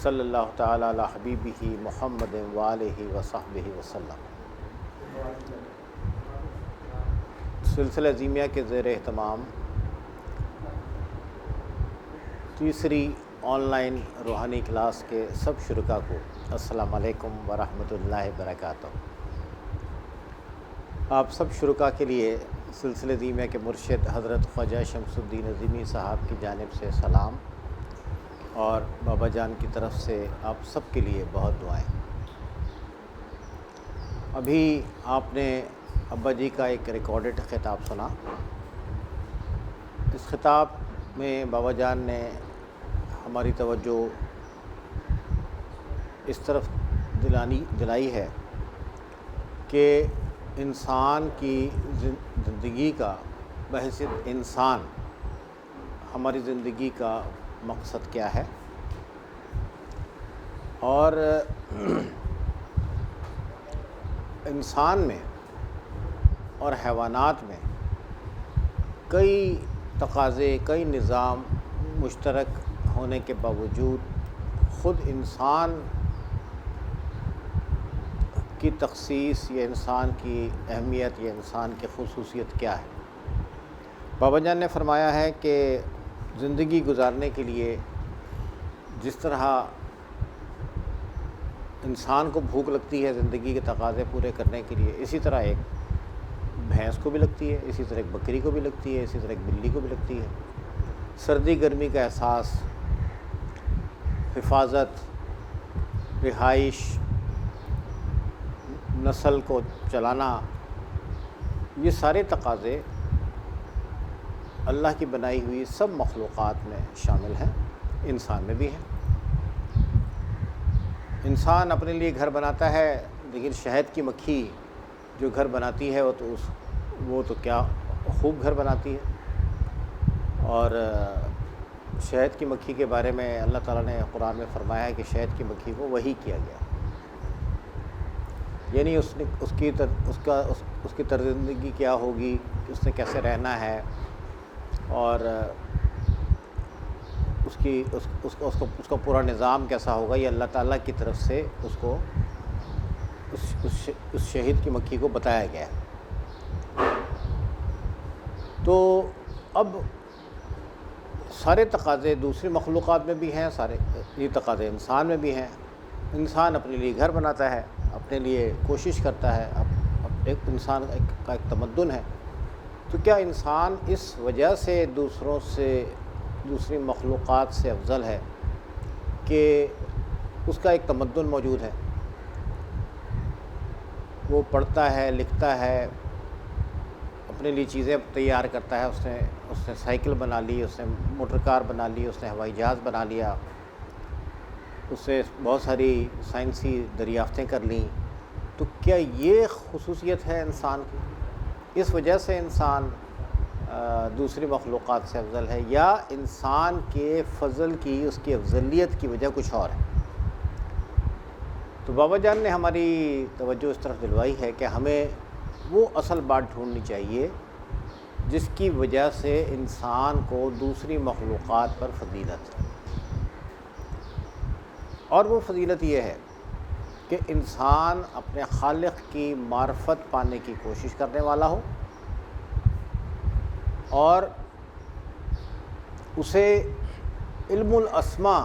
صلی اللہ تعالی علی حبیبہ محمد وآلہ وصحبہ وسلم۔ سلسلہ عظیمیہ کے زیر اہتمام تیسری آن لائن روحانی کلاس کے سب شرکاء کو السلام علیکم ورحمۃ اللہ وبرکاتہ۔ آپ سب شرکاء کے لیے سلسلہ عظیمیہ کے مرشد حضرت خواجہ شمس الدین عظیمی صاحب کی جانب سے سلام اور بابا جان کی طرف سے آپ سب کے لیے بہت دعائیں۔ ابھی آپ نے ابا جی کا ایک ریکارڈڈ خطاب سنا۔ اس خطاب میں بابا جان نے ہماری توجہ اس طرف دلائی ہے کہ انسان کی زندگی کا بحیثیت انسان ہماری زندگی کا مقصد کیا ہے، اور انسان میں اور حیوانات میں کئی تقاضے، کئی نظام مشترک ہونے کے باوجود خود انسان کی تخصیص یا انسان کی اہمیت یا انسان کی خصوصیت کیا ہے۔ بابا جان نے فرمایا ہے کہ زندگی گزارنے کے لیے جس طرح انسان کو بھوک لگتی ہے زندگی کے تقاضے پورے کرنے کے لیے، اسی طرح ایک بھینس کو بھی لگتی ہے، اسی طرح ایک بکری کو بھی لگتی ہے، اسی طرح ایک بلی کو بھی لگتی ہے۔ سردی گرمی کا احساس، حفاظت، رہائش، نسل کو چلانا، یہ سارے تقاضے اللہ کی بنائی ہوئی سب مخلوقات میں شامل ہیں، انسان میں بھی ہیں۔ انسان اپنے لیے گھر بناتا ہے، لیکن شہد کی مکھی جو گھر بناتی ہے وہ تو کیا خوب گھر بناتی ہے۔ اور شہد کی مکھی کے بارے میں اللہ تعالیٰ نے قرآن میں فرمایا ہے کہ شہد کی مکھی کو وحی کیا گیا، یعنی اس کی طرز زندگی کیا ہوگی، اس نے کیسے رہنا ہے، اور اس کا پورا نظام کیسا ہوگا، یہ اللہ تعالیٰ کی طرف سے اس کو اس شہد کی مکھی کو بتایا گیا ہے۔ تو اب سارے تقاضے دوسری مخلوقات میں بھی ہیں، سارے یہ تقاضے انسان میں بھی ہیں۔ انسان اپنے لیے گھر بناتا ہے، اپنے لیے کوشش کرتا ہے، ایک انسان کا ایک تمدن ہے۔ تو کیا انسان اس وجہ سے دوسری مخلوقات سے افضل ہے کہ اس کا ایک تمدن موجود ہے، وہ پڑھتا ہے، لکھتا ہے، اپنے لیے چیزیں تیار کرتا ہے، اس نے سائیکل بنا لی، اس نے موٹر کار بنا لی، اس نے ہوائی جہاز بنا لیا، اس سے بہت ساری سائنسی دریافتیں کر لیں۔ تو کیا یہ خصوصیت ہے انسان کی؟ اس وجہ سے انسان دوسری مخلوقات سے افضل ہے، یا انسان کے فضل کی، اس کی افضلیت کی وجہ کچھ اور ہے؟ تو بابا جان نے ہماری توجہ اس طرف دلوائی ہے کہ ہمیں وہ اصل بات ڈھونڈنی چاہیے جس کی وجہ سے انسان کو دوسری مخلوقات پر فضیلت ہے، اور وہ فضیلت یہ ہے کہ انسان اپنے خالق کی معرفت پانے کی کوشش کرنے والا ہو، اور اسے علم الاسماء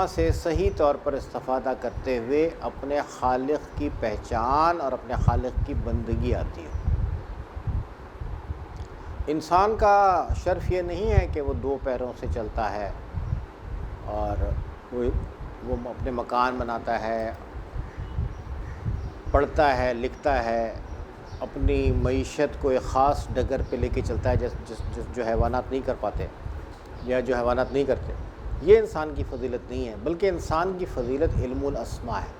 سے صحیح طور پر استفادہ کرتے ہوئے اپنے خالق کی پہچان اور اپنے خالق کی بندگی آتی ہے۔ انسان کا شرف یہ نہیں ہے کہ وہ دو پیروں سے چلتا ہے اور وہ اپنے مکان بناتا ہے، پڑھتا ہے، لکھتا ہے، اپنی معیشت کو ایک خاص ڈگر پہ لے کے چلتا ہے جو حیوانات نہیں کر پاتے یا جو حیوانات نہیں کرتے۔ یہ انسان کی فضیلت نہیں ہے، بلکہ انسان کی فضیلت علم الاسماء ہے۔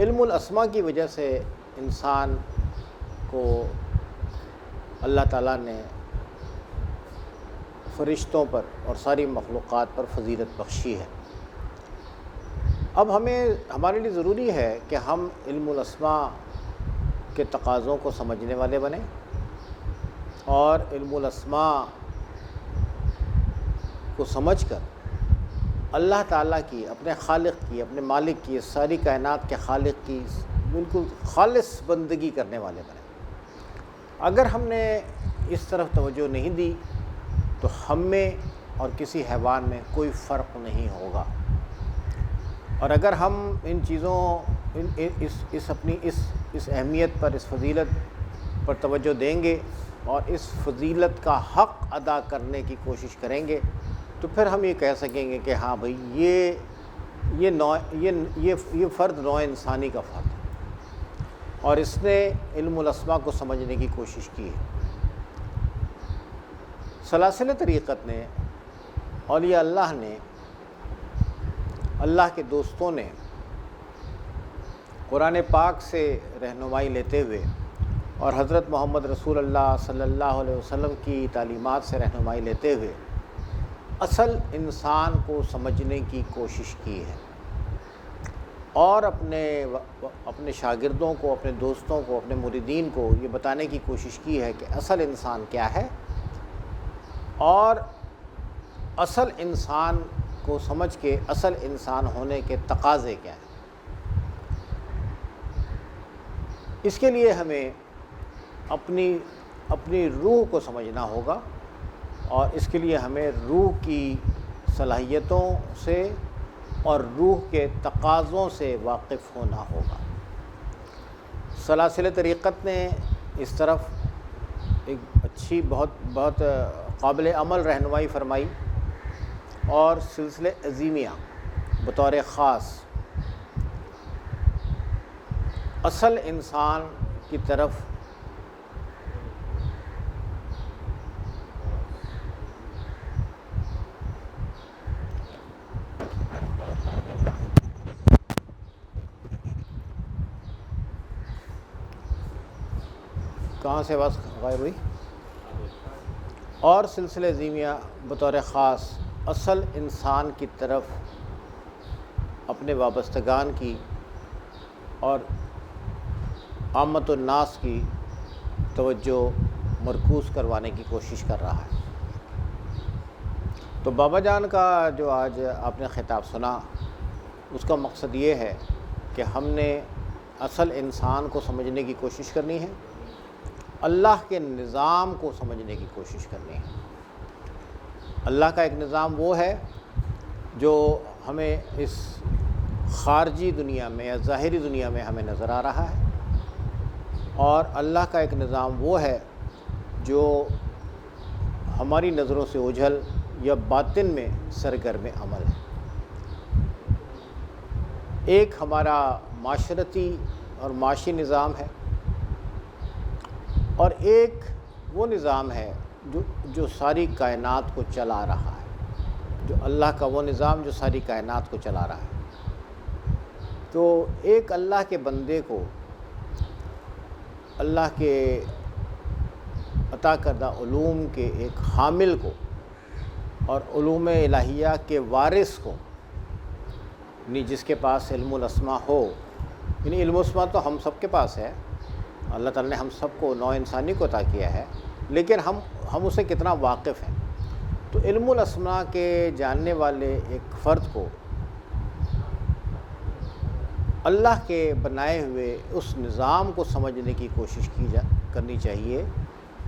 علم الاسماء کی وجہ سے انسان کو اللہ تعالیٰ نے فرشتوں پر اور ساری مخلوقات پر فضیلت بخشی ہے۔ اب ہمارے لیے ضروری ہے کہ ہم علم الاسماء کے تقاضوں کو سمجھنے والے بنیں، اور علم الاسماء کو سمجھ کر اللہ تعالیٰ کی، اپنے خالق کی، اپنے مالک کی، ساری کائنات کے خالق کی بالکل خالص بندگی کرنے والے بنے۔ اگر ہم نے اس طرف توجہ نہیں دی تو ہم میں اور کسی حیوان میں کوئی فرق نہیں ہوگا، اور اگر ہم ان چیزوں اس اہمیت پر، اس فضیلت پر توجہ دیں گے اور اس فضیلت کا حق ادا کرنے کی کوشش کریں گے تو پھر ہم یہ کہہ سکیں گے کہ ہاں بھئی یہ فرد نوع انسانی کا فرد ہے اور اس نے علم الاسماء کو سمجھنے کی کوشش کی ہے۔ سلاسل طریقت نے، اولیاء اللہ نے، اللہ کے دوستوں نے قرآن پاک سے رہنمائی لیتے ہوئے اور حضرت محمد رسول اللہ صلی اللہ علیہ وسلم کی تعلیمات سے رہنمائی لیتے ہوئے اصل انسان کو سمجھنے کی کوشش کی ہے، اور اپنے شاگردوں کو، اپنے دوستوں کو، اپنے مریدین کو یہ بتانے کی کوشش کی ہے کہ اصل انسان کیا ہے اور اصل انسان کو سمجھ کے اصل انسان ہونے کے تقاضے کیا ہیں۔ اس کے لیے ہمیں اپنی روح کو سمجھنا ہوگا، اور اس کے لیے ہمیں روح کی صلاحیتوں سے اور روح کے تقاضوں سے واقف ہونا ہوگا۔ سلاسل طریقت نے اس طرف ایک اچھی بہت قابل عمل رہنمائی فرمائی، اور سلسلہ عظیمیہ بطور خاص اصل انسان کی طرف کہاں سے آواز غائب ہوئی؟ اور سلسلہ عظیمیہ بطور خاص اصل انسان کی طرف اپنے وابستگان کی اور عامت الناس کی توجہ مرکوز کروانے کی کوشش کر رہا ہے۔ تو بابا جان کا جو آج آپ نے خطاب سنا، اس کا مقصد یہ ہے کہ ہم نے اصل انسان کو سمجھنے کی کوشش کرنی ہے، اللہ کے نظام کو سمجھنے کی کوشش کرنی ہے۔ اللہ کا ایک نظام وہ ہے جو ہمیں اس خارجی دنیا میں یا ظاہری دنیا میں ہمیں نظر آ رہا ہے، اور اللہ کا ایک نظام وہ ہے جو ہماری نظروں سے اوجھل یا باطن میں سرگرم عمل ہے۔ ایک ہمارا معاشرتی اور معاشی نظام ہے، اور ایک وہ نظام ہے جو ساری کائنات کو چلا رہا ہے، جو اللہ کا وہ نظام جو ساری کائنات کو چلا رہا ہے۔ تو ایک اللہ کے بندے کو، اللہ کے عطا کردہ علوم کے ایک حامل کو اور علوم الہیہ کے وارث کو، یعنی جس کے پاس علم الاسماء ہو، یعنی علم الاسماء تو ہم سب کے پاس ہے، اللہ تعالیٰ نے ہم سب کو، نوع انسانی کو عطا کیا ہے، لیکن ہم اسے کتنا واقف ہیں۔ تو علم الاسماء کے جاننے والے ایک فرد کو اللہ کے بنائے ہوئے اس نظام کو سمجھنے کی کوشش کرنی چاہیے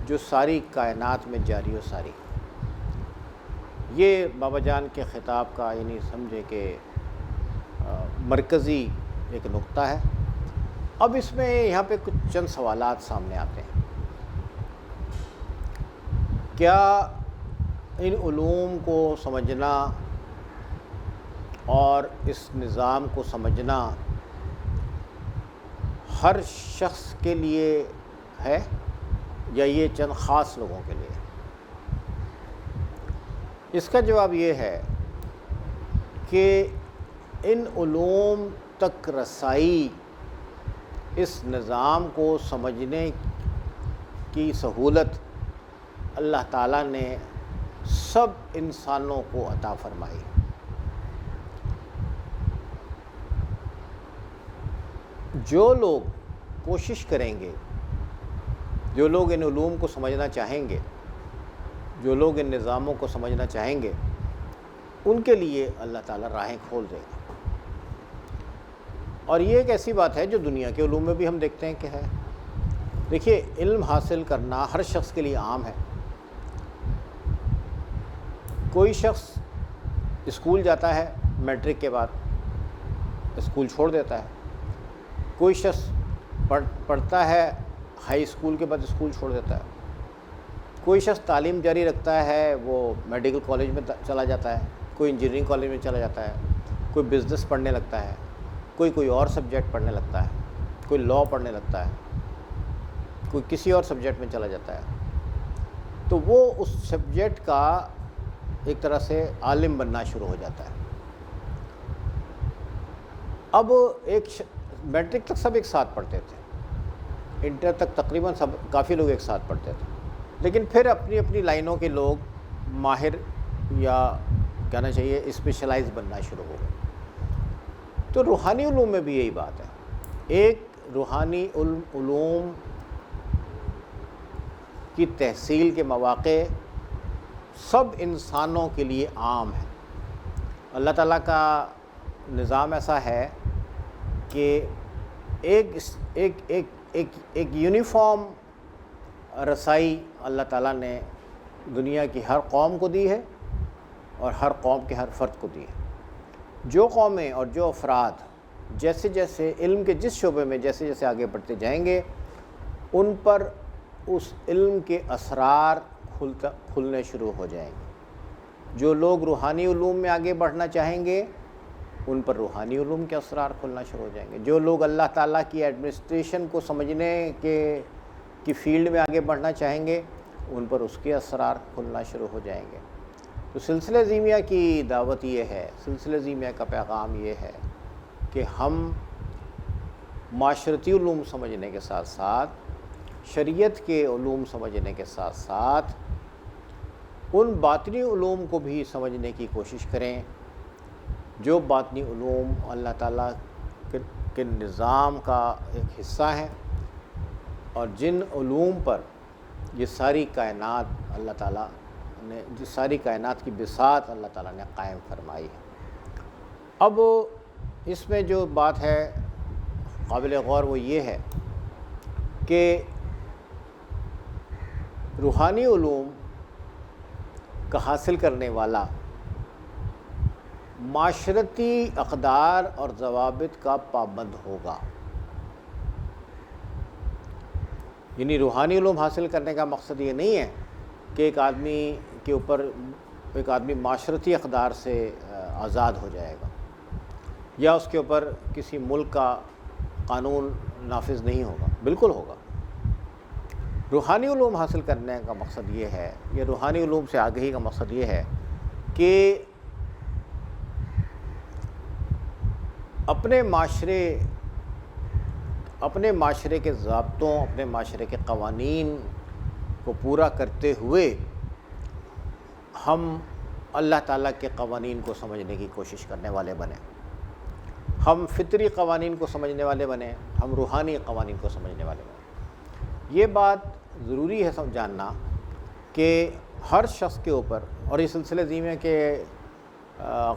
جو ساری کائنات میں جاری و ساری۔ یہ بابا جان کے خطاب کا، یعنی سمجھے کہ مرکزی ایک نقطہ ہے۔ اب اس میں یہاں پہ کچھ چند سوالات سامنے آتے ہیں۔ کیا ان علوم کو سمجھنا اور اس نظام کو سمجھنا ہر شخص کے لیے ہے یا یہ چند خاص لوگوں کے لیے؟ اس کا جواب یہ ہے کہ ان علوم تک رسائی، اس نظام کو سمجھنے کی سہولت اللہ تعالیٰ نے سب انسانوں کو عطا فرمائی۔ جو لوگ کوشش کریں گے، جو لوگ ان علوم کو سمجھنا چاہیں گے، جو لوگ ان نظاموں کو سمجھنا چاہیں گے، ان کے لیے اللہ تعالیٰ راہیں کھول دے گا۔ اور یہ ایک ایسی بات ہے جو دنیا کے علوم میں بھی ہم دیکھتے ہیں کہ ہے۔ دیکھیے، علم حاصل کرنا ہر شخص کے لیے عام ہے۔ کوئی شخص اسکول جاتا ہے، میٹرک کے بعد اسکول چھوڑ دیتا ہے۔ کوئی شخص پڑھتا ہے، ہائی اسکول کے بعد اسکول چھوڑ دیتا ہے۔ کوئی شخص تعلیم جاری رکھتا ہے، وہ میڈیکل کالج میں چلا جاتا ہے، کوئی انجینئرنگ کالج میں چلا جاتا ہے، کوئی بزنس پڑھنے لگتا ہے، کوئی اور سبجیکٹ پڑھنے لگتا ہے، کوئی لاء پڑھنے لگتا ہے، کوئی کسی اور سبجیکٹ میں چلا جاتا ہے۔ تو وہ اس سبجیکٹ کا ایک طرح سے عالم بننا شروع ہو جاتا ہے۔ اب میٹرک تک سب ایک ساتھ پڑھتے تھے، انٹر تک تقریباً کافی لوگ ایک ساتھ پڑھتے تھے، لیکن پھر اپنی اپنی لائنوں کے لوگ ماہر یا کہنا چاہیے اسپیشلائز بننا شروع ہو گئے۔ تو روحانی علوم میں بھی یہی بات ہے۔ ایک روحانی علوم کی تحصیل کے مواقع سب انسانوں کے لیے عام ہیں۔ اللہ تعالیٰ کا نظام ایسا ہے کہ ایک یونیفارم رسائی اللہ تعالیٰ نے دنیا کی ہر قوم کو دی ہے اور ہر قوم کے ہر فرد کو دی ہے۔ جو قومیں اور جو افراد جیسے جیسے علم کے جس شعبے میں جیسے جیسے آگے بڑھتے جائیں گے، ان پر اس علم کے اسرار کھلنے شروع ہو جائیں گے۔ جو لوگ روحانی علوم میں آگے بڑھنا چاہیں گے، ان پر روحانی علوم کے اسرار کھلنا شروع ہو جائیں گے۔ جو لوگ اللہ تعالیٰ کی ایڈمنسٹریشن کو سمجھنے کی فیلڈ میں آگے بڑھنا چاہیں گے، ان پر اس کے اسرار کھلنا شروع ہو جائیں گے۔ تو سلسلہ زیمیہ کی دعوت یہ ہے، سلسلہ زیمیہ کا پیغام یہ ہے کہ ہم معاشرتی علوم سمجھنے کے ساتھ ساتھ، شریعت کے علوم سمجھنے کے ساتھ ساتھ، ان باطنی علوم کو بھی سمجھنے کی کوشش کریں جو باطنی علوم اللہ تعالیٰ کے نظام کا ایک حصہ ہیں، اور جن علوم پر یہ ساری کائنات اللہ تعالیٰ نے، جس ساری کائنات کی بساط اللہ تعالیٰ نے قائم فرمائی ہے۔ اب اس میں جو بات ہے قابل غور وہ یہ ہے کہ روحانی علوم کا حاصل کرنے والا معاشرتی اقدار اور ضوابط کا پابند ہوگا۔ یعنی روحانی علوم حاصل کرنے کا مقصد یہ نہیں ہے کہ ایک آدمی معاشرتی اقدار سے آزاد ہو جائے گا، یا اس کے اوپر کسی ملک کا قانون نافذ نہیں ہوگا، بالکل ہوگا۔ روحانی علوم حاصل کرنے کا مقصد یہ ہے، یا روحانی علوم سے آگہی کا مقصد یہ ہے کہ اپنے معاشرے کے ضابطوں، اپنے معاشرے کے قوانین کو پورا کرتے ہوئے ہم اللہ تعالیٰ کے قوانین کو سمجھنے کی کوشش کرنے والے بنیں۔ ہم فطری قوانین کو سمجھنے والے بنیں، ہم روحانی قوانین کو سمجھنے والے بنیں۔ یہ بات ضروری ہے جاننا کہ ہر شخص کے اوپر، اور یہ سلسلہ زیمیہ کے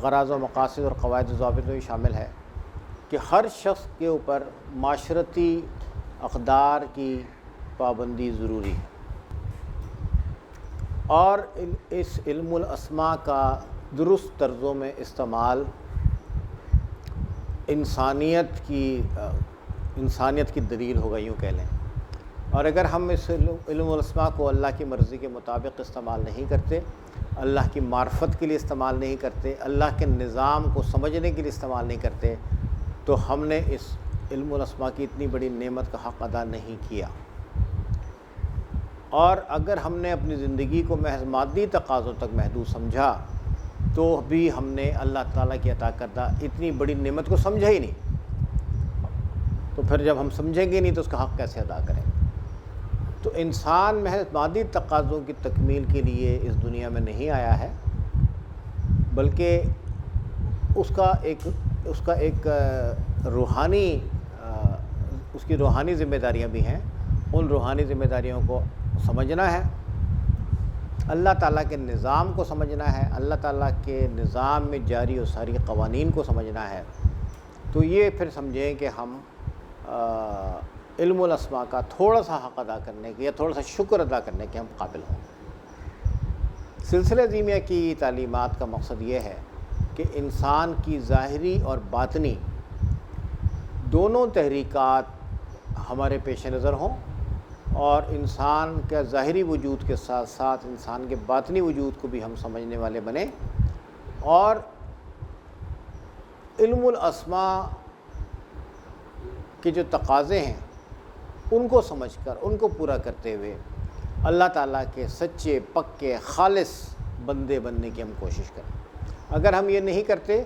غراض و مقاصد اور قواعد و ضوابط میں بھی شامل ہے کہ ہر شخص کے اوپر معاشرتی اقدار کی پابندی ضروری ہے، اور اس علم الاسماء کا درست طرزوں میں استعمال انسانیت کی دلیل ہوگا، یوں کہہ لیں۔ اور اگر ہم اس علم الاسماء کو اللہ کی مرضی کے مطابق استعمال نہیں کرتے، اللہ کی معرفت کے لیے استعمال نہیں کرتے، اللہ کے نظام کو سمجھنے کے لیے استعمال نہیں کرتے، تو ہم نے اس علم الاسماء کی اتنی بڑی نعمت کا حق ادا نہیں کیا۔ اور اگر ہم نے اپنی زندگی کو محض مادی تقاضوں تک محدود سمجھا، تو بھی ہم نے اللہ تعالیٰ کی عطا کردہ اتنی بڑی نعمت کو سمجھا ہی نہیں۔ تو پھر جب ہم سمجھیں گے نہیں تو اس کا حق کیسے ادا کریں گے؟ تو انسان محض مادی تقاضوں کی تکمیل کے لیے اس دنیا میں نہیں آیا ہے، بلکہ اس کی روحانی ذمہ داریاں بھی ہیں۔ ان روحانی ذمہ داریوں کو سمجھنا ہے اللہ تعالیٰ کے نظام کو سمجھنا ہے، اللہ تعالیٰ کے نظام میں جاری و ساری قوانین کو سمجھنا ہے، تو یہ پھر سمجھیں کہ ہم علم الاسماء کا تھوڑا سا حق ادا کرنے کے یا تھوڑا سا شکر ادا کرنے کے ہم قابل ہوں۔ سلسلہ عظیمیہ کی تعلیمات کا مقصد یہ ہے کہ انسان کی ظاہری اور باطنی دونوں تحریکات ہمارے پیش نظر ہوں، اور انسان کے ظاہری وجود کے ساتھ ساتھ انسان کے باطنی وجود کو بھی ہم سمجھنے والے بنیں، اور علم الاسماء کے جو تقاضے ہیں ان کو سمجھ کر ان کو پورا کرتے ہوئے اللہ تعالیٰ کے سچے پکے خالص بندے بننے کی ہم کوشش کریں۔ اگر ہم یہ نہیں کرتے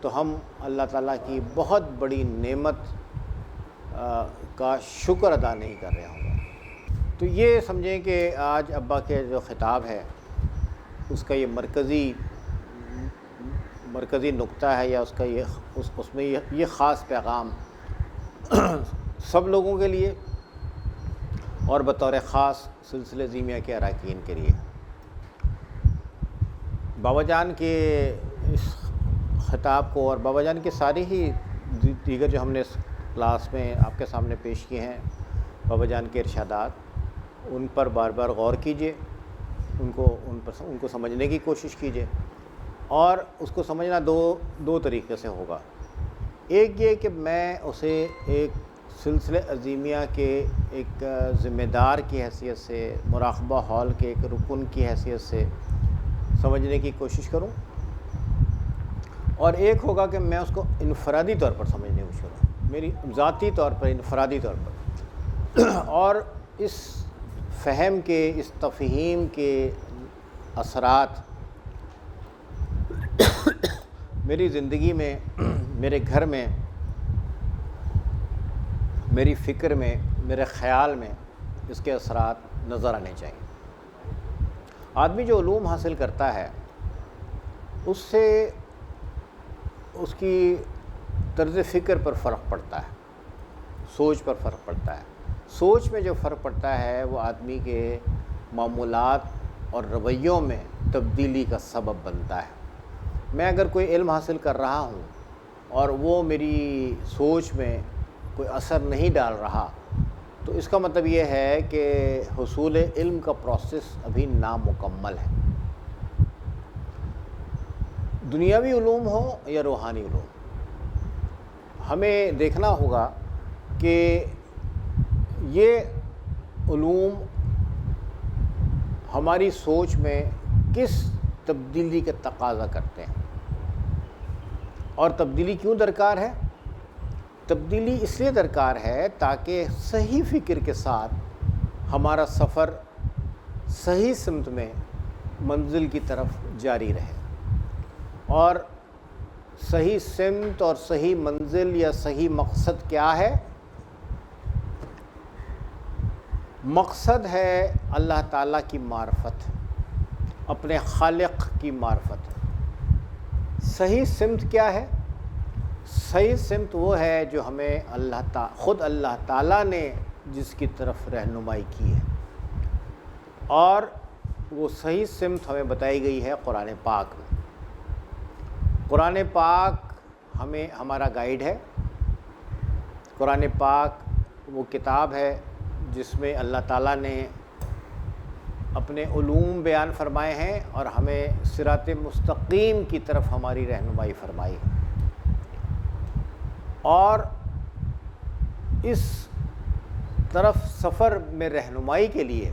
تو ہم اللہ تعالیٰ کی بہت بڑی نعمت کا شکر ادا نہیں کر رہے ہوں گے۔ تو یہ سمجھیں کہ آج ابا کے جو خطاب ہے اس کا یہ مرکزی نقطہ ہے، یا اس کا اس میں یہ خاص پیغام سب لوگوں کے لیے اور بطور خاص سلسلہ عظیمیہ کے اراکین کے لیے۔ بابا جان کے اس خطاب کو اور بابا جان کے ساری ہی دیگر جو ہم نے اس کلاس میں آپ کے سامنے پیش کیے ہیں، بابا جان کے ارشادات، ان پر بار بار غور کیجئے، ان کو سمجھنے کی کوشش کیجئے، اور اس کو سمجھنا دو طریقے سے ہوگا۔ ایک یہ کہ میں اسے ایک سلسلہ عظیمیہ کے ایک ذمہ دار کی حیثیت سے، مراقبہ ہال کے ایک رکن کی حیثیت سے سمجھنے کی کوشش کروں، اور ایک ہوگا کہ میں اس کو انفرادی طور پر سمجھنے کی کوشش کروں، میری ذاتی طور پر، انفرادی طور پر، اور اس فہم کے، اس تفہیم کے اثرات میری زندگی میں، میرے گھر میں، میری فکر میں، میرے خیال میں اس کے اثرات نظر آنے چاہیے۔ آدمی جو علوم حاصل کرتا ہے اس سے اس کی طرز فکر پر فرق پڑتا ہے، سوچ پر فرق پڑتا ہے۔ سوچ میں جو فرق پڑتا ہے وہ آدمی کے معمولات اور رویوں میں تبدیلی کا سبب بنتا ہے۔ میں اگر کوئی علم حاصل کر رہا ہوں اور وہ میری سوچ میں کوئی اثر نہیں ڈال رہا، تو اس کا مطلب یہ ہے کہ حصول علم کا پروسیس ابھی نامکمل ہے، دنیاوی علوم ہو یا روحانی علوم۔ ہمیں دیکھنا ہوگا کہ یہ علوم ہماری سوچ میں کس تبدیلی کا تقاضا کرتے ہیں، اور تبدیلی کیوں درکار ہے؟ تبدیلی اس لیے درکار ہے تاکہ صحیح فکر کے ساتھ ہمارا سفر صحیح سمت میں منزل کی طرف جاری رہے، اور صحیح سمت اور صحیح منزل یا صحیح مقصد کیا ہے؟ مقصد ہے اللہ تعالیٰ کی معرفت، اپنے خالق کی معرفت۔ صحیح سمت کیا ہے؟ صحیح سمت وہ ہے جو ہمیں خود اللہ تعالیٰ نے جس کی طرف رہنمائی کی ہے، اور وہ صحیح سمت ہمیں بتائی گئی ہے قرآن پاک میں۔ قرآن پاک ہمارا گائیڈ ہے۔ قرآن پاک وہ کتاب ہے جس میں اللہ تعالیٰ نے اپنے علوم بیان فرمائے ہیں اور ہمیں صراط مستقیم کی طرف ہماری رہنمائی فرمائی ہے، اور اس طرف سفر میں رہنمائی کے لیے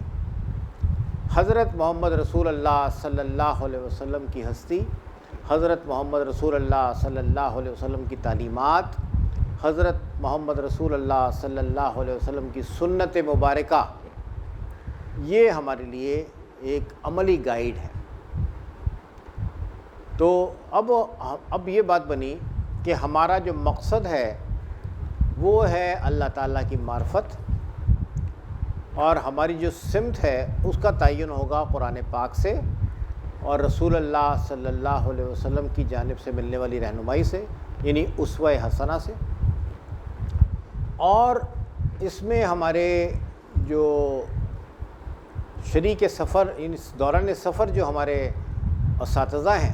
حضرت محمد رسول اللہ صلی اللہ علیہ وسلم کی ہستی، حضرت محمد رسول اللہ صلی اللہ علیہ وسلم کی تعلیمات، حضرت محمد رسول اللہ صلی اللہ علیہ وسلم کی سنت مبارکہ، یہ ہمارے لیے ایک عملی گائیڈ ہے۔ تو اب یہ بات بنی کہ ہمارا جو مقصد ہے وہ ہے اللہ تعالیٰ کی معرفت، اور ہماری جو سمت ہے اس کا تعین ہوگا قرآن پاک سے اور رسول اللہ صلی اللہ علیہ وسلم کی جانب سے ملنے والی رہنمائی سے، یعنی اسوہ حسنہ سے۔ اور اس میں ہمارے جو شریک سفر، اس دوران سفر جو ہمارے اساتذہ ہیں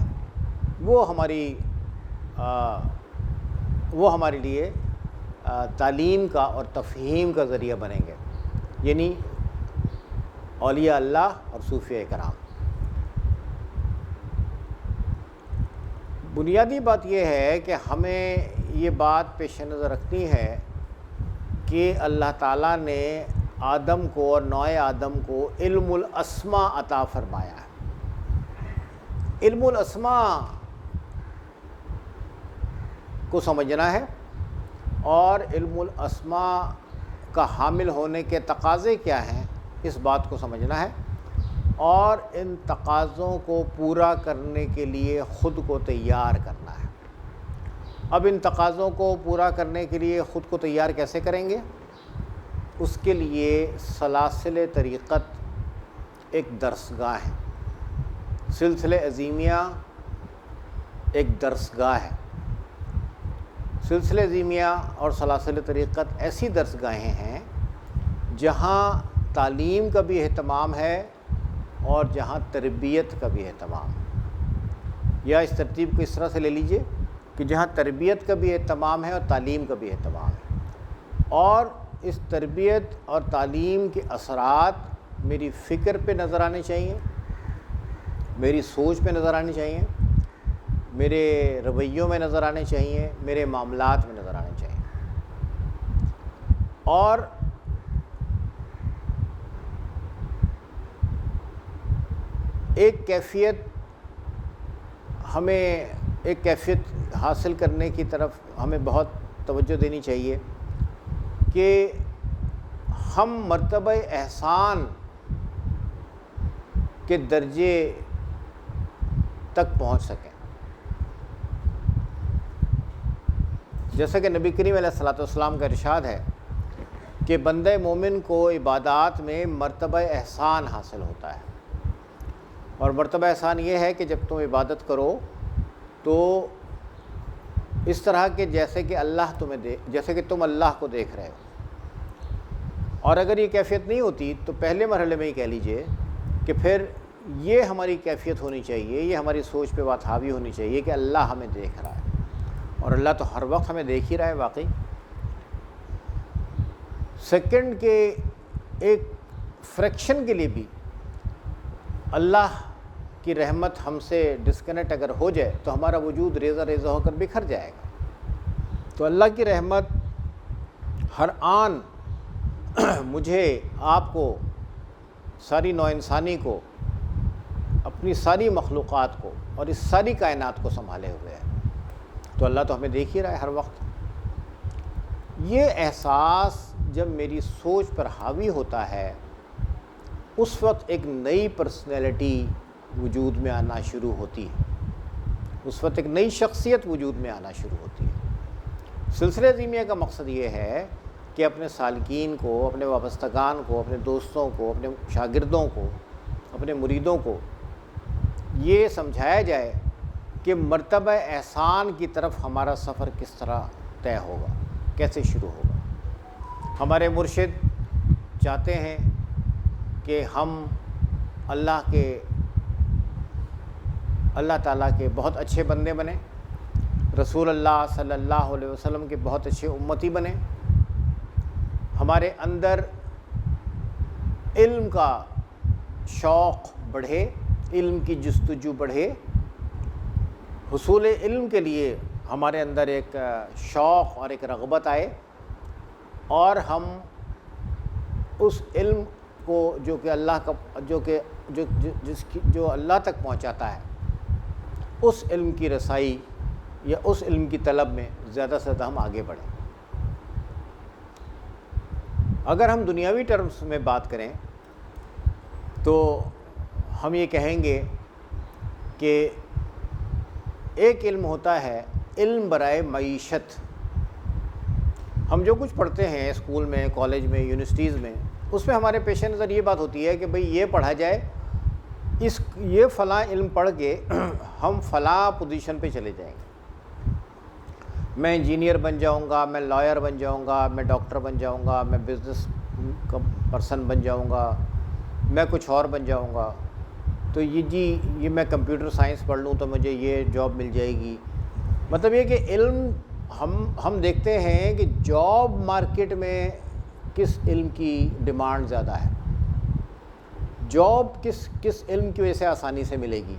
وہ ہمارے لیے تعلیم کا اور تفہیم کا ذریعہ بنیں گے، یعنی اولیاء اللہ اور صوفیاء کرام۔ بنیادی بات یہ ہے کہ ہمیں یہ بات پیش نظر رکھنی ہے کہ اللہ تعالیٰ نے آدم کو اور نوع آدم کو علم الاسماء عطا فرمایا ہے۔ علم الاسماء کو سمجھنا ہے اور علم الاسماء کا حامل ہونے کے تقاضے کیا ہیں اس بات کو سمجھنا ہے، اور ان تقاضوں کو پورا کرنے کے لیے خود کو تیار کرنا ہے۔ اب ان تقاضوں کو پورا کرنے کے لیے خود کو تیار کیسے کریں گے؟ اس کے لیے سلاسل طریقت ایک درسگاہ ہے، سلسلہ عظیمیہ ایک درسگاہ ہے۔ سلسلہ عظیمیہ اور سلاسل طریقت ایسی درسگاہیں ہیں جہاں تعلیم کا بھی اہتمام ہے اور جہاں تربیت کا بھی اہتمام ہے، یا اس ترتیب کو اس طرح سے لے لیجئے کہ جہاں تربیت کا بھی اہتمام ہے اور تعلیم کا بھی اہتمام ہے، اور اس تربیت اور تعلیم کے اثرات میری فکر پہ نظر آنے چاہیے، میری سوچ پہ نظر آنے چاہیے، میرے رویوں میں نظر آنے چاہیے، میرے معاملات میں نظر آنے چاہیے۔ اور ایک کیفیت حاصل کرنے کی طرف ہمیں بہت توجہ دینی چاہیے کہ ہم مرتبہ احسان کے درجے تک پہنچ سکیں۔ جیسا کہ نبی کریم علیہ الصلوۃ والسلام کا ارشاد ہے کہ بندہ مومن کو عبادات میں مرتبہ احسان حاصل ہوتا ہے، اور مرتبہ احسان یہ ہے کہ جب تم عبادت کرو تو اس طرح کہ جیسے کہ تم اللہ کو دیکھ رہے ہو۔ اور اگر یہ کیفیت نہیں ہوتی تو پہلے مرحلے میں ہی کہہ لیجئے کہ پھر یہ ہماری کیفیت ہونی چاہیے، یہ ہماری سوچ پہ بات حاوی ہونی چاہیے کہ اللہ ہمیں دیکھ رہا ہے، اور اللہ تو ہر وقت ہمیں دیکھ ہی رہا ہے واقعی۔ سیکنڈ کے ایک فریکشن کے لیے بھی اللہ کی رحمت ہم سے ڈسکنیکٹ اگر ہو جائے تو ہمارا وجود ریزہ ریزہ ہو کر بکھر جائے گا۔ تو اللہ کی رحمت ہر آن مجھے، آپ کو، ساری نوع انسانی کو، اپنی ساری مخلوقات کو اور اس ساری کائنات کو سنبھالے ہوئے ہے۔ تو اللہ تو ہمیں دیکھ ہی رہا ہے ہر وقت۔ یہ احساس جب میری سوچ پر حاوی ہوتا ہے اس وقت ایک نئی پرسنالٹی وجود میں آنا شروع ہوتی ہے، اس وقت ایک نئی شخصیت وجود میں آنا شروع ہوتی ہے۔ سلسلہ عظیمیہ کا مقصد یہ ہے کہ اپنے سالکین کو، اپنے وابستگان کو، اپنے دوستوں کو، اپنے شاگردوں کو، اپنے مریدوں کو یہ سمجھایا جائے کہ مرتبہ احسان کی طرف ہمارا سفر کس طرح طے ہوگا، کیسے شروع ہوگا۔ ہمارے مرشد چاہتے ہیں کہ ہم اللہ تعالیٰ کے بہت اچھے بندے بنیں، رسول اللہ صلی اللہ علیہ وسلم کے بہت اچھے امتی بنیں، ہمارے اندر علم کا شوق بڑھے، علم کی جستجو بڑھے، حصول علم کے لیے ہمارے اندر ایک شوق اور ایک رغبت آئے، اور ہم اس علم کو جو کہ جو اللہ تک پہنچاتا ہے اس علم کی رسائی یا اس علم کی طلب میں زیادہ سے زیادہ ہم آگے بڑھیں۔ اگر ہم دنیاوی ٹرمز میں بات کریں تو ہم یہ کہیں گے کہ ایک علم ہوتا ہے علم برائے معیشت۔ ہم جو کچھ پڑھتے ہیں اسکول میں، کالج میں، یونیورسٹیز میں، اس میں ہمارے پیش نظر یہ بات ہوتی ہے کہ بھئی یہ پڑھا جائے، یہ فلاں علم پڑھ کے ہم فلاں پوزیشن پہ چلے جائیں گے، میں انجینئر بن جاؤں گا، میں لائر بن جاؤں گا، میں ڈاکٹر بن جاؤں گا، میں بزنس پرسن بن جاؤں گا، میں کچھ اور بن جاؤں گا، تو یہ میں کمپیوٹر سائنس پڑھ لوں تو مجھے یہ جاب مل جائے گی. مطلب یہ کہ علم ہم دیکھتے ہیں کہ جاب مارکیٹ میں کس علم کی ڈیمانڈ زیادہ ہے، جاب کس علم کی وجہ سے آسانی سے ملے گی،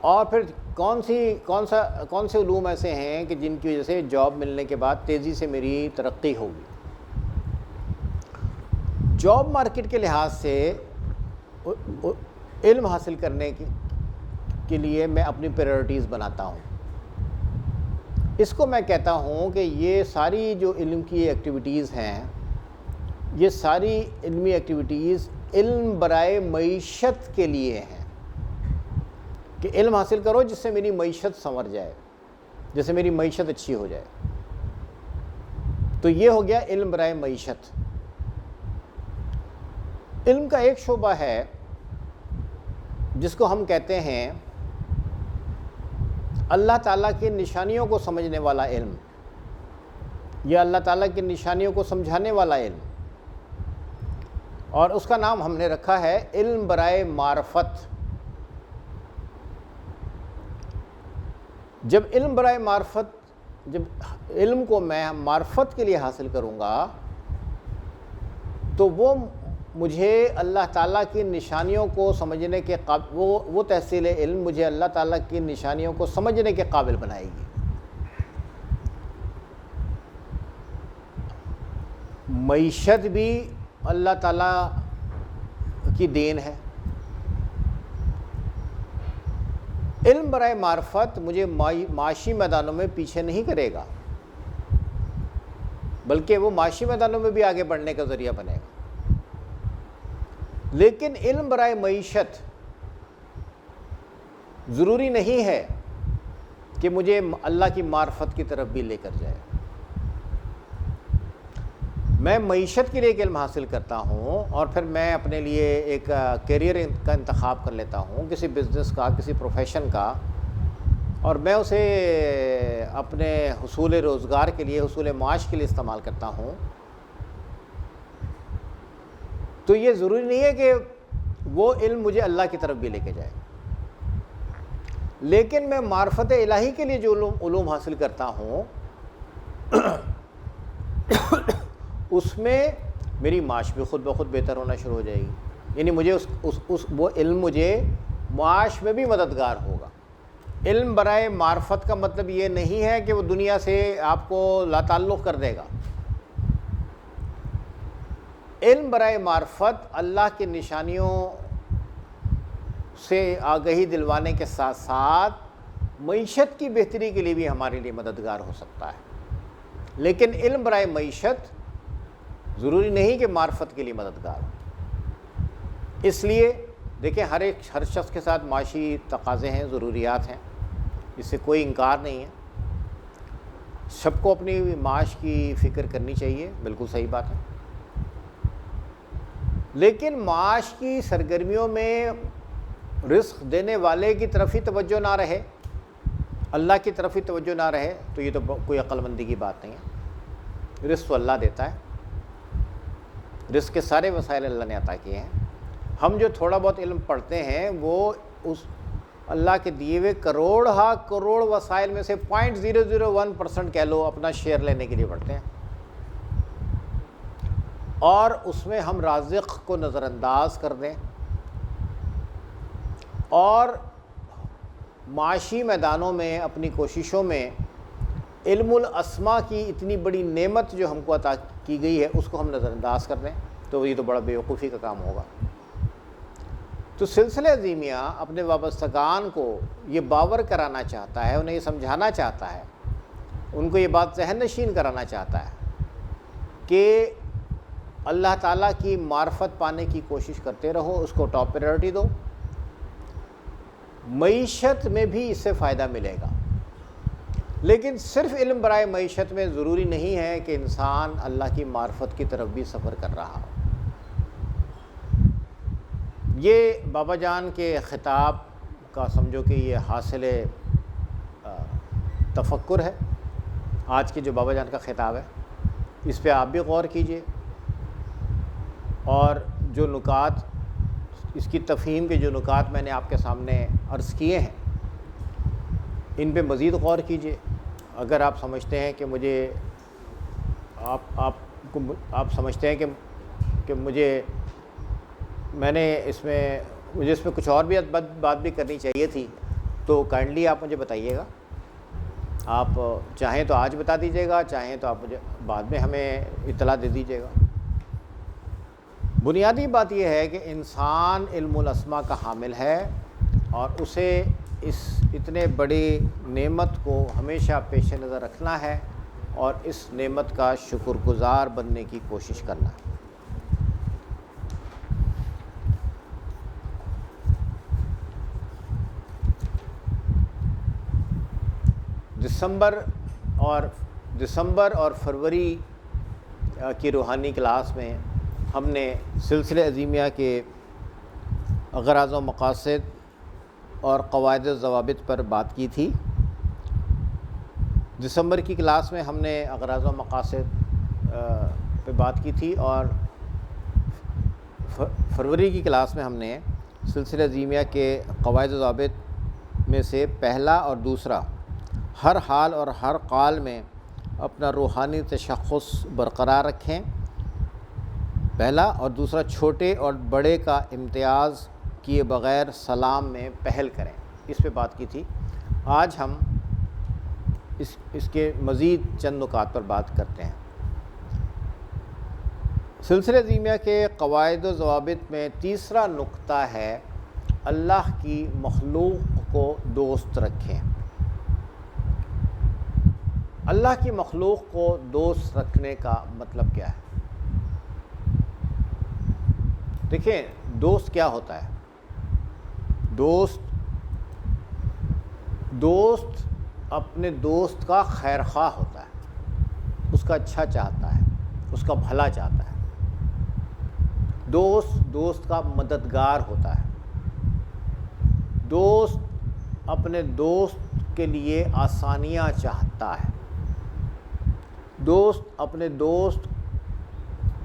اور پھر کون سے علوم ایسے ہیں کہ جن کی وجہ سے جاب ملنے کے بعد تیزی سے میری ترقی ہوگی. جاب مارکیٹ کے لحاظ سے علم حاصل کرنے کے لیے میں اپنی پریورٹیز بناتا ہوں. اس کو میں کہتا ہوں کہ یہ ساری جو علم کی ایکٹیویٹیز ہیں، یہ ساری علمی ایکٹیویٹیز علم برائے معیشت کے لیے ہیں، کہ علم حاصل کرو جس سے میری معیشت سنور جائے، جس سے میری معیشت اچھی ہو جائے. تو یہ ہو گیا علم برائے معیشت. علم کا ایک شعبہ ہے جس کو ہم کہتے ہیں اللہ تعالیٰ کی نشانیوں کو سمجھنے والا علم، یا اللہ تعالیٰ کی نشانیوں کو سمجھانے والا علم، اور اس کا نام ہم نے رکھا ہے علم برائے معرفت. جب علم برائے معرفت، جب علم کو میں معرفت کے لیے حاصل کروں گا تو وہ مجھے اللہ تعالیٰ کی نشانیوں کو سمجھنے کے قابل، وہ تحصیل علم مجھے اللہ تعالیٰ کی نشانیوں کو سمجھنے کے قابل بنائے گی. معیشت بھی اللہ تعالیٰ کی دین ہے. علم برائے معرفت مجھے معاشی میدانوں میں پیچھے نہیں کرے گا، بلکہ وہ معاشی میدانوں میں بھی آگے بڑھنے کا ذریعہ بنے گا. لیکن علم برائے معیشت ضروری نہیں ہے کہ مجھے اللہ کی معرفت کی طرف بھی لے کر جائے. میں معیشت کے لیے ایک علم حاصل کرتا ہوں اور پھر میں اپنے لیے ایک کیریئر کا انتخاب کر لیتا ہوں، کسی بزنس کا، کسی پروفیشن کا، اور میں اسے اپنے حصول روزگار کے لیے، حصول معاش کے لیے استعمال کرتا ہوں. تو یہ ضروری نہیں ہے کہ وہ علم مجھے اللہ کی طرف بھی لے کے جائے. لیکن میں معرفت الہی کے لیے جو علوم حاصل کرتا ہوں اس میں میری معاش بھی خود بخود بہتر ہونا شروع ہو جائے گی. یعنی مجھے وہ علم مجھے معاش میں بھی مددگار ہوگا. علم برائے معرفت کا مطلب یہ نہیں ہے کہ وہ دنیا سے آپ کو لا تعلق کر دے گا. علم برائے معرفت اللہ کی نشانیوں سے آگہی دلوانے کے ساتھ ساتھ معیشت کی بہتری کے لیے بھی ہمارے لیے مددگار ہو سکتا ہے. لیکن علم برائے معیشت ضروری نہیں کہ معرفت کے لیے مددگار ہو. اس لیے دیکھیں ہر شخص کے ساتھ معاشی تقاضے ہیں، ضروریات ہیں، اس سے کوئی انکار نہیں ہے. سب کو اپنی معاش کی فکر کرنی چاہیے، بالکل صحیح بات ہے. لیکن معاش کی سرگرمیوں میں رزق دینے والے کی طرف ہی توجہ نہ رہے، اللہ کی طرف ہی توجہ نہ رہے، تو یہ تو کوئی عقل مندی کی بات نہیں ہے. رزق تو اللہ دیتا ہے، رزق کے سارے وسائل اللہ نے عطا کیے ہیں. ہم جو تھوڑا بہت علم پڑھتے ہیں وہ اس اللہ کے دیے ہوئے کروڑ وسائل میں سے 0.001% کہہ لو اپنا شیئر لینے کے لیے پڑھتے ہیں، اور اس میں ہم رازق کو نظر انداز کر دیں اور معاشی میدانوں میں اپنی کوششوں میں علم الاسماء کی اتنی بڑی نعمت جو ہم کو عطا کی گئی ہے اس کو ہم نظر انداز کر دیں، تو یہ تو بڑا بیوقوفی کا کام ہوگا. تو سلسلہ عظیمیہ اپنے وابستگان کو یہ باور کرانا چاہتا ہے، انہیں یہ سمجھانا چاہتا ہے، ان کو یہ بات ذہن نشین کرانا چاہتا ہے کہ اللہ تعالیٰ کی معرفت پانے کی کوشش کرتے رہو، اس کو ٹاپ پریورٹی دو. معیشت میں بھی اس سے فائدہ ملے گا، لیکن صرف علم برائے معیشت میں ضروری نہیں ہے کہ انسان اللہ کی معرفت کی طرف بھی سفر کر رہا ہو. یہ بابا جان کے خطاب کا سمجھو کہ یہ حاصل تفکر ہے. آج کے جو بابا جان کا خطاب ہے اس پہ آپ بھی غور کیجئے، اور جو نکات، اس کی تفہیم کے جو نکات میں نے آپ کے سامنے عرض کیے ہیں، ان پہ مزید غور کیجیے۔ اگر آپ سمجھتے ہیں کہ مجھے آپ سمجھتے ہیں کہ مجھے اس میں کچھ اور بھی بات بھی کرنی چاہیے تھی، تو کائنڈلی آپ مجھے بتائیے گا۔ آپ چاہیں تو آج بتا دیجیے گا، چاہیں تو آپ مجھے بعد میں ہمیں اطلاع دے دیجیے گا۔ بنیادی بات یہ ہے کہ انسان علم الاسماء کا حامل ہے، اور اسے اس اتنے بڑی نعمت کو ہمیشہ پیش نظر رکھنا ہے اور اس نعمت کا شکر گزار بننے کی کوشش کرنا ہے۔ دسمبر اور فروری کی روحانی کلاس میں ہم نے سلسلہ عظیمیہ کے غرض و مقاصد اور قواعد و ضوابط پر بات کی تھی۔ دسمبر کی کلاس میں ہم نے غرض و مقاصد پہ بات کی تھی، اور فروری کی کلاس میں ہم نے سلسلہ عظیمیہ کے قواعد و ضوابط میں سے پہلا اور دوسرا، ہر حال اور ہر قال میں اپنا روحانی تشخص برقرار رکھیں، پہلا، اور دوسرا چھوٹے اور بڑے کا امتیاز کیے بغیر سلام میں پہل کریں، اس پہ بات کی تھی۔ آج ہم اس کے مزید چند نکات پر بات کرتے ہیں۔ سلسلہ عظیمیہ کے قواعد و ضوابط میں تیسرا نقطہ ہے اللہ کی مخلوق کو دوست رکھیں۔ اللہ کی مخلوق کو دوست رکھنے کا مطلب کیا ہے؟ دیکھیں، دوست کیا ہوتا ہے؟ دوست اپنے دوست کا خیر خواہ ہوتا ہے، اس کا اچھا چاہتا ہے، اس کا بھلا چاہتا ہے۔ دوست کا مددگار ہوتا ہے۔ دوست اپنے دوست کے لیے آسانیاں چاہتا ہے۔ دوست اپنے دوست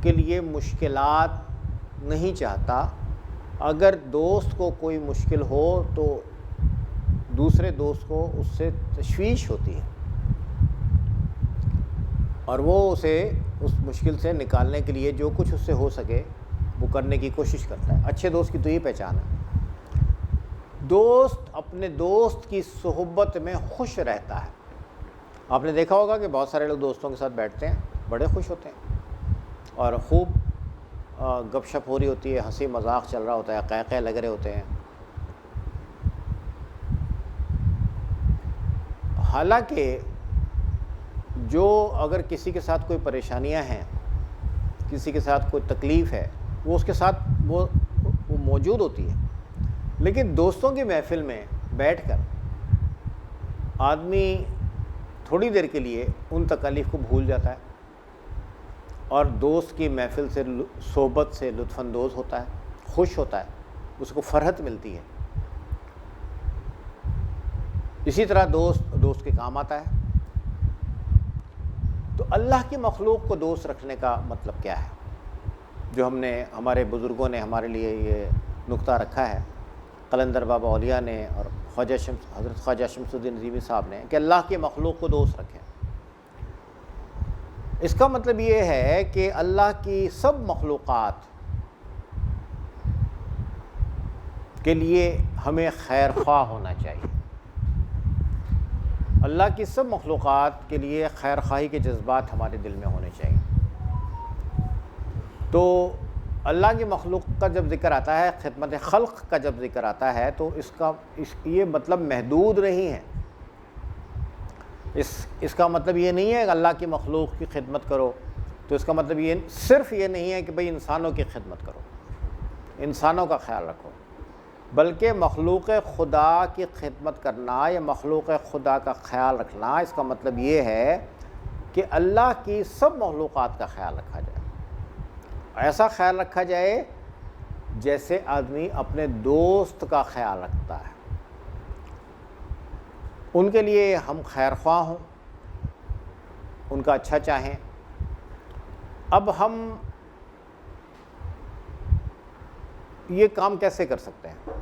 کے لیے مشکلات نہیں چاہتا۔ اگر دوست کو کوئی مشکل ہو تو دوسرے دوست کو اس سے تشویش ہوتی ہے، اور وہ اسے اس مشکل سے نکالنے کے لیے جو کچھ اس سے ہو سکے وہ کرنے کی کوشش کرتا ہے۔ اچھے دوست کی تو یہ پہچان ہے۔ دوست اپنے دوست کی صحبت میں خوش رہتا ہے۔ آپ نے دیکھا ہوگا کہ بہت سارے لوگ دوستوں کے ساتھ بیٹھتے ہیں، بڑے خوش ہوتے ہیں، اور خوب گپ شپ ہو رہی ہوتی ہے، ہنسی مذاق چل رہا ہوتا ہے، قہقہے لگ رہے ہوتے ہیں۔ حالانکہ اگر کسی کے ساتھ کوئی پریشانیاں ہیں، کسی کے ساتھ کوئی تکلیف ہے، وہ اس کے ساتھ وہ موجود ہوتی ہے، لیکن دوستوں کی محفل میں بیٹھ کر آدمی تھوڑی دیر کے لیے ان تکالیف کو بھول جاتا ہے، اور دوست کی محفل سے، صحبت سے لطف اندوز ہوتا ہے، خوش ہوتا ہے، اس کو فرحت ملتی ہے۔ اسی طرح دوست کے کام آتا ہے۔ تو اللہ کی مخلوق کو دوست رکھنے کا مطلب کیا ہے، جو ہمارے بزرگوں نے ہمارے لیے یہ نقطہ رکھا ہے، قلندر بابا اولیاء نے اور حضرت خواجہ شمس الدین عظیمی صاحب نے، کہ اللہ کی مخلوق کو دوست رکھیں۔ اس کا مطلب یہ ہے کہ اللہ کی سب مخلوقات کے لیے ہمیں خیر خواہ ہونا چاہیے۔ اللہ کی سب مخلوقات کے لیے خیر خواہی کے جذبات ہمارے دل میں ہونے چاہیے۔ تو اللہ کی مخلوق کا جب ذکر آتا ہے، خدمت خلق کا جب ذکر آتا ہے، تو یہ مطلب محدود نہیں ہے۔ اس کا مطلب یہ نہیں ہے کہ اللہ کی مخلوق کی خدمت کرو، تو اس کا مطلب صرف یہ نہیں ہے کہ بھئی انسانوں کی خدمت کرو، انسانوں کا خیال رکھو، بلکہ مخلوق خدا کی خدمت کرنا یا مخلوق خدا کا خیال رکھنا، اس کا مطلب یہ ہے کہ اللہ کی سب مخلوقات کا خیال رکھا جائے۔ ایسا خیال رکھا جائے جیسے آدمی اپنے دوست کا خیال رکھتا ہے، ان کے لیے ہم خیر خواہ ہوں، ان کا اچھا چاہیں۔ اب ہم یہ کام کیسے کر سکتے ہیں؟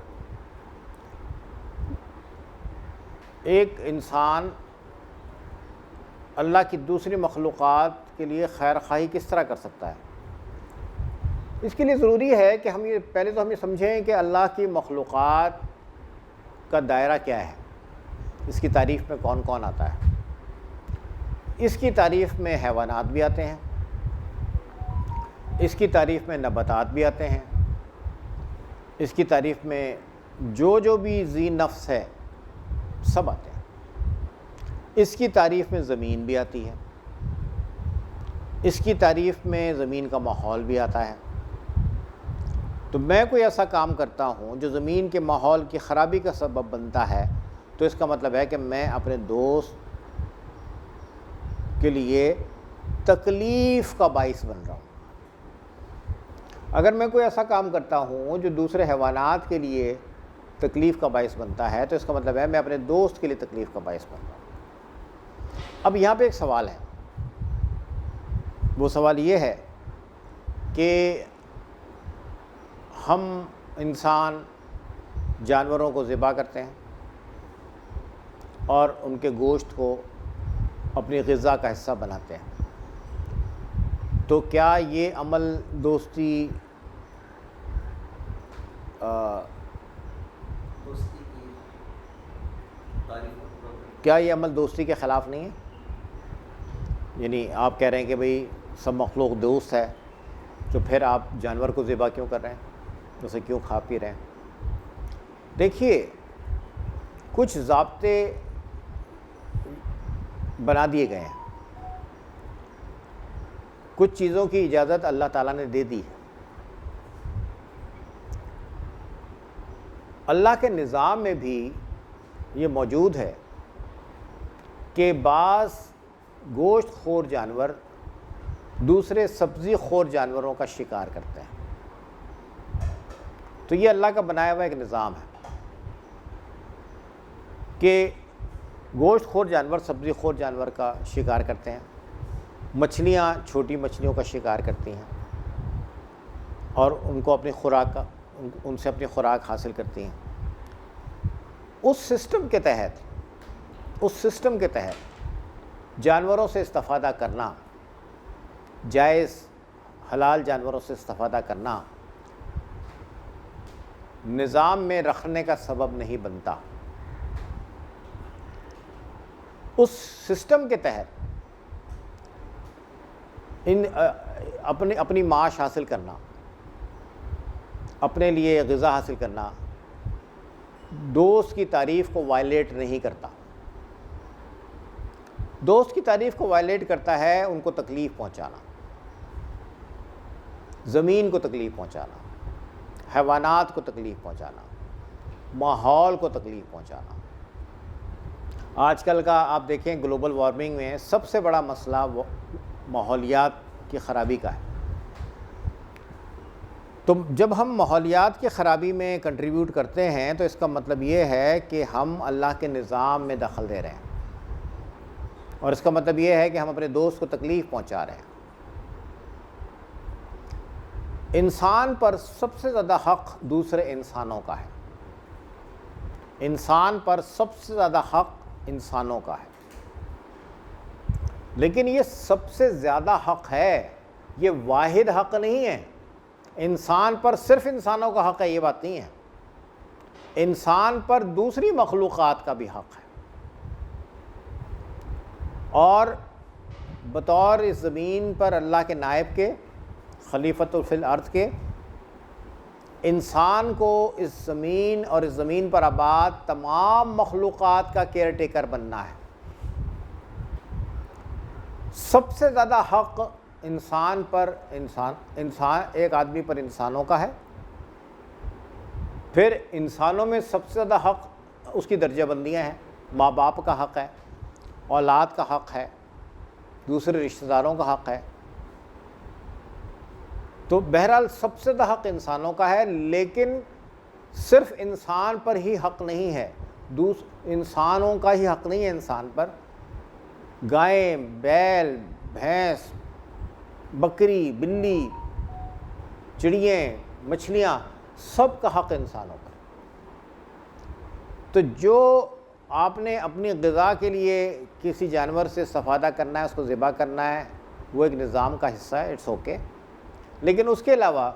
ایک انسان اللہ کی دوسری مخلوقات کے لیے خیر خواہی کس طرح کر سکتا ہے؟ اس کے لیے ضروری ہے کہ ہم یہ سمجھیں کہ اللہ کی مخلوقات کا دائرہ کیا ہے، اس کی تعریف میں کون کون آتا ہے۔ اس کی تعریف میں حیوانات بھی آتے ہیں، اس کی تعریف میں نباتات بھی آتے ہیں، اس کی تعریف میں جو بھی ذی نفس ہے سب آتے ہیں۔ اس کی تعریف میں زمین بھی آتی ہے، اس کی تعریف میں زمین کا ماحول بھی آتا ہے۔ تو میں کوئی ایسا کام کرتا ہوں جو زمین کے ماحول کی خرابی کا سبب بنتا ہے، تو اس کا مطلب ہے کہ میں اپنے دوست کے لیے تکلیف کا باعث بن رہا ہوں۔ اگر میں کوئی ایسا کام کرتا ہوں جو دوسرے حیوانات کے لیے تکلیف کا باعث بنتا ہے، تو اس کا مطلب ہے میں اپنے دوست کے لیے تکلیف کا باعث بن رہا ہوں۔ اب یہاں پہ ایک سوال ہے، وہ سوال یہ ہے کہ ہم انسان جانوروں کو ذبح کرتے ہیں اور ان کے گوشت کو اپنی غذا کا حصہ بناتے ہیں، تو کیا یہ عمل دوستی کے خلاف نہیں ہے؟ یعنی آپ کہہ رہے ہیں کہ بھئی سب مخلوق دوست ہے، تو پھر آپ جانور کو ذبح کیوں کر رہے ہیں، اسے کیوں کھا پی رہے ہیں؟ دیکھیے، کچھ ضابطے بنا دیے گئے ہیں، کچھ چیزوں کی اجازت اللہ تعالیٰ نے دے دی ہے۔ اللہ کے نظام میں بھی یہ موجود ہے کہ بعض گوشت خور جانور دوسرے سبزی خور جانوروں کا شکار کرتے ہیں، تو یہ اللہ کا بنایا ہوا ایک نظام ہے کہ گوشت خور جانور سبزی خور جانور کا شکار کرتے ہیں، مچھلیاں چھوٹی مچھلیوں کا شکار کرتی ہیں اور ان کو اپنی خوراک ان سے اپنی خوراک حاصل کرتی ہیں۔ اس سسٹم کے تحت جانوروں سے استفادہ کرنا جائز، حلال جانوروں سے استفادہ کرنا نظام میں رکھنے کا سبب نہیں بنتا۔ اس سسٹم کے تحت اپنی معاش حاصل کرنا، اپنے لیے غذا حاصل کرنا دوست کی تعریف کو وائلیٹ نہیں کرتا۔ دوست کی تعریف کو وائلیٹ کرتا ہے ان کو تکلیف پہنچانا، زمین کو تکلیف پہنچانا، حیوانات کو تکلیف پہنچانا، ماحول کو تکلیف پہنچانا۔ آج کل کا آپ دیکھیں گلوبل وارمنگ میں سب سے بڑا مسئلہ ماحولیات کی خرابی کا ہے۔ تو جب ہم ماحولیات کی خرابی میں کنٹریبیوٹ کرتے ہیں تو اس کا مطلب یہ ہے کہ ہم اللہ کے نظام میں دخل دے رہے ہیں، اور اس کا مطلب یہ ہے کہ ہم اپنے دوست کو تکلیف پہنچا رہے ہیں۔ انسان پر سب سے زیادہ حق دوسرے انسانوں کا ہے، انسان پر سب سے زیادہ حق انسانوں کا ہے، لیکن یہ سب سے زیادہ حق ہے، یہ واحد حق نہیں ہے۔ انسان پر صرف انسانوں کا حق ہے یہ بات نہیں ہے، انسان پر دوسری مخلوقات کا بھی حق ہے، اور بطور اس زمین پر اللہ کے نائب کے، خلیفۃ فی الارض کے، انسان کو اس زمین اور اس زمین پر آباد تمام مخلوقات کا کیئر ٹیکر بننا ہے۔ سب سے زیادہ حق انسان پر ایک آدمی پر انسانوں کا ہے، پھر انسانوں میں سب سے زیادہ حق اس کی درجہ بندیاں ہیں، ماں باپ کا حق ہے، اولاد کا حق ہے، دوسرے رشتہ داروں کا حق ہے۔ تو بہرحال سب سے زیادہ حق انسانوں کا ہے، لیکن صرف انسان پر ہی حق نہیں ہے، انسانوں کا ہی حق نہیں ہے انسان پر، گائیں، بیل، بھینس، بکری، بلی، چڑیاں، مچھلیاں، سب کا حق انسانوں پر۔ تو جو آپ نے اپنی غذا کے لیے کسی جانور سے استفادہ کرنا ہے، اس کو ذبح کرنا ہے، وہ ایک نظام کا حصہ ہے، اٹس اوکے، لیکن اس کے علاوہ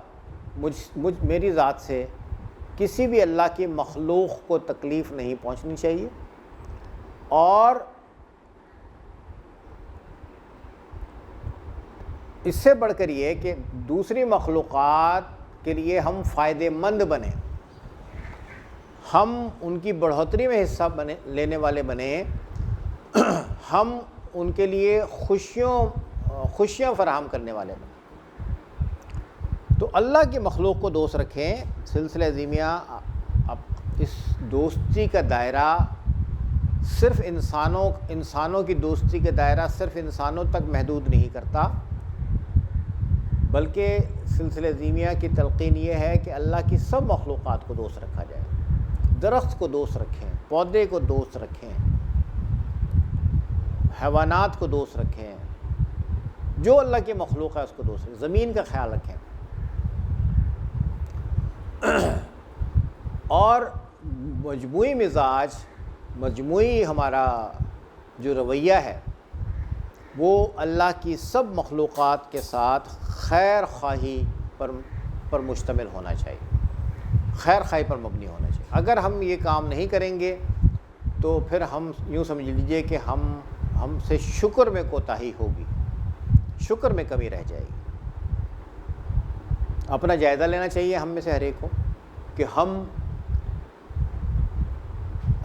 میری ذات سے کسی بھی اللہ کی مخلوق کو تکلیف نہیں پہنچنی چاہیے، اور اس سے بڑھ کر یہ کہ دوسری مخلوقات کے لیے ہم فائدہ مند بنیں، ہم ان کی بڑھوتری میں حصہ لینے والے بنیں، ہم ان کے لیے خوشیاں فراہم کرنے والے بنیں۔ تو اللہ کی مخلوق کو دوست رکھیں۔ سلسلہ اعظمیہ اب اس دوستی کا دائرہ صرف انسانوں کی دوستی کا دائرہ صرف انسانوں تک محدود نہیں کرتا، بلکہ سلسلہ اعظمیہ کی تلقین یہ ہے کہ اللہ کی سب مخلوقات کو دوست رکھا جائے۔ درخت کو دوست رکھیں، پودے کو دوست رکھیں، حیوانات کو دوست رکھیں، جو اللہ کی مخلوق ہے اس کو دوست رکھیں، زمین کا خیال رکھیں، اور مجموعی مزاج، مجموعی ہمارا جو رویہ ہے وہ اللہ کی سب مخلوقات کے ساتھ خیر خواہی پر مشتمل ہونا چاہیے، خیر خواہی پر مبنی ہونا چاہیے۔ اگر ہم یہ کام نہیں کریں گے تو پھر ہم یوں سمجھ لیجئے کہ ہم سے شکر میں کوتاہی ہوگی، شکر میں کمی رہ جائے گی۔ اپنا جائزہ لینا چاہیے ہم میں سے ہر ایک کو کہ ہم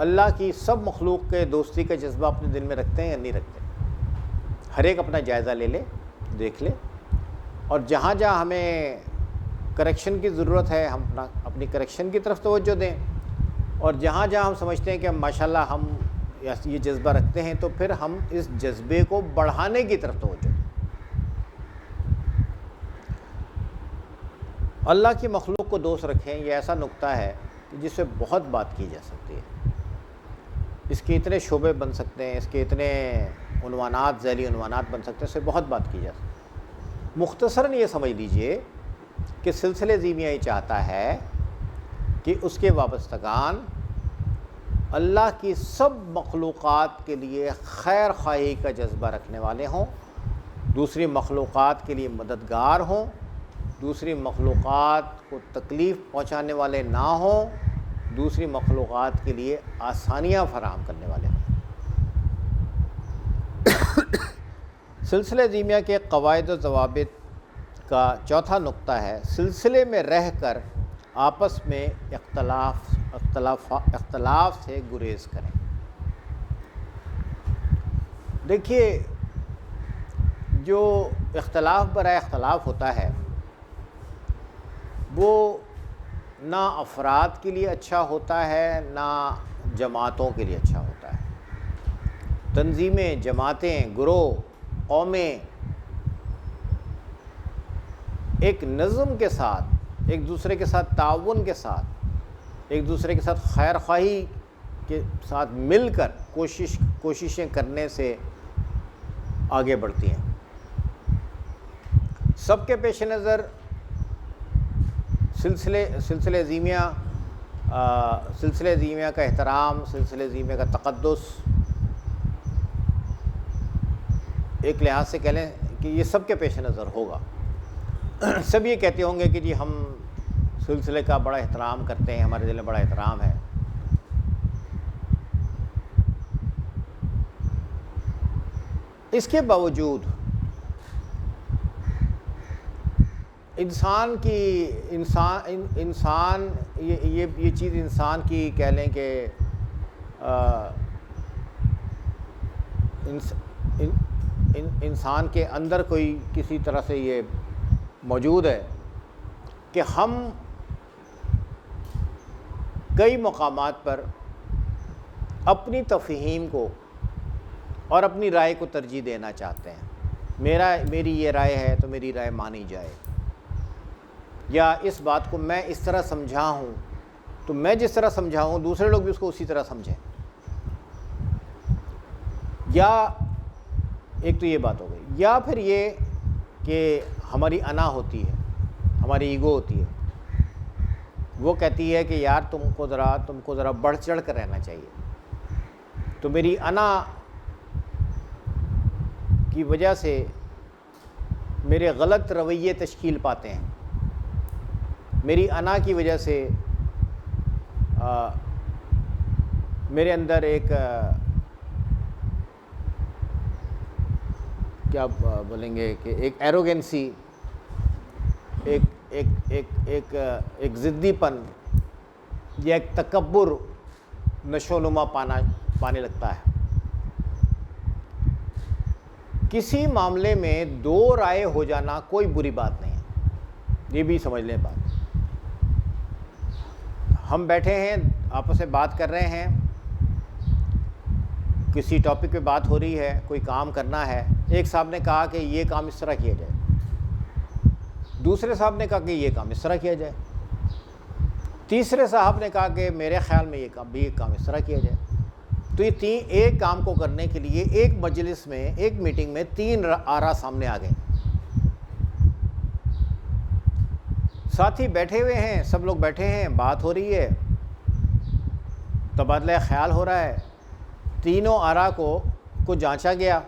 اللہ کی سب مخلوق کے دوستی کا جذبہ اپنے دل میں رکھتے ہیں یا نہیں رکھتے۔ ہر ایک اپنا جائزہ لے لے، دیکھ لے، اور جہاں جہاں ہمیں کریکشن کی ضرورت ہے ہم اپنی کریکشن کی طرف توجہ دیں، اور جہاں جہاں ہم سمجھتے ہیں کہ ماشاءاللہ ہم یہ جذبہ رکھتے ہیں تو پھر ہم اس جذبے کو بڑھانے کی طرف توجہ دیں۔ اللہ کی مخلوق کو دوست رکھیں، یہ ایسا نقطہ ہے جس سے بہت بات کی جا سکتی ہے، اس کے اتنے شعبے بن سکتے ہیں، اس کے اتنے عنوانات، ذیلی عنوانات بن سکتے ہیں، اس سے بہت بات کی جا سکتی ہے۔ مختصراً یہ سمجھ لیجئے کہ سلسلہ اعظمیہ یہ چاہتا ہے کہ اس کے وابستگان اللہ کی سب مخلوقات کے لیے خیر خواہی کا جذبہ رکھنے والے ہوں، دوسری مخلوقات کے لیے مددگار ہوں، دوسری مخلوقات کو تکلیف پہنچانے والے نہ ہوں، دوسری مخلوقات کے لیے آسانیاں فراہم کرنے والے ہوں۔ سلسلہ اعظمیہ کے قواعد و ضوابط کا چوتھا نقطہ ہے سلسلے میں رہ کر آپس میں اختلاف سے گریز کریں۔ دیکھیے، جو اختلاف برائے اختلاف ہوتا ہے وہ نہ افراد کے لیے اچھا ہوتا ہے، نہ جماعتوں کے لیے اچھا ہوتا ہے۔ تنظیمیں، جماعتیں، گروہ، قومیں ایک نظم کے ساتھ، ایک دوسرے کے ساتھ تعاون کے ساتھ، ایک دوسرے کے ساتھ خیر خواہی کے ساتھ مل کر کوششیں کرنے سے آگے بڑھتی ہیں۔ سب کے پیش نظر سلسلہ اعظمیہ کا احترام، سلسلہ اعظمیہ کا تقدس، ایک لحاظ سے کہہ لیں کہ یہ سب کے پیش نظر ہوگا۔ سب یہ کہتے ہوں گے کہ جی ہم سلسلے کا بڑا احترام کرتے ہیں، ہمارے دل میں بڑا احترام ہے۔ اس کے باوجود انسان یہ چیز انسان کی کہہ لیں کہ انسان کے اندر کوئی کسی طرح سے یہ موجود ہے کہ ہم کئی مقامات پر اپنی تفہیم کو اور اپنی رائے کو ترجیح دینا چاہتے ہیں۔ میری یہ رائے ہے تو میری رائے مانی جائے، یا اس بات کو میں اس طرح سمجھا ہوں تو میں جس طرح سمجھا ہوں دوسرے لوگ بھی اس کو اسی طرح سمجھیں، یا ایک تو یہ بات ہو گئی، یا پھر یہ کہ ہماری انا ہوتی ہے، ہماری ایگو ہوتی ہے وہ کہتی ہے کہ یار تم کو ذرا بڑھ چڑھ کر رہنا چاہیے. تو میری انا کی وجہ سے میرے غلط رویے تشکیل پاتے ہیں. میری انا کی وجہ سے میرے اندر ایک کیا بولیں گے کہ ایک ایروگینسی، ایک ضدی پن یا ایک تکبر نشو و نما پانے لگتا ہے. کسی معاملے میں دو رائے ہو جانا کوئی بری بات نہیں ہے، یہ بھی سمجھ لیں بات. ہم بیٹھے ہیں آپس میں بات کر رہے ہیں، کسی ٹاپک پہ بات ہو رہی ہے، کوئی کام کرنا ہے. ایک صاحب نے کہا کہ یہ کام اس طرح کیا جائے، دوسرے صاحب نے کہا کہ یہ کام اس طرح کیا جائے، تیسرے صاحب نے کہا کہ میرے خیال میں یہ کام اس طرح کیا جائے. تو یہ ایک کام کو کرنے کے لیے ایک مجلس میں، ایک میٹنگ میں 3 آرا سامنے آ گئے. ساتھی بیٹھے ہوئے ہیں، سب لوگ بیٹھے ہیں، بات ہو رہی ہے، تبادلہ خیال ہو رہا ہے. تینوں آرا کو جانچا گیا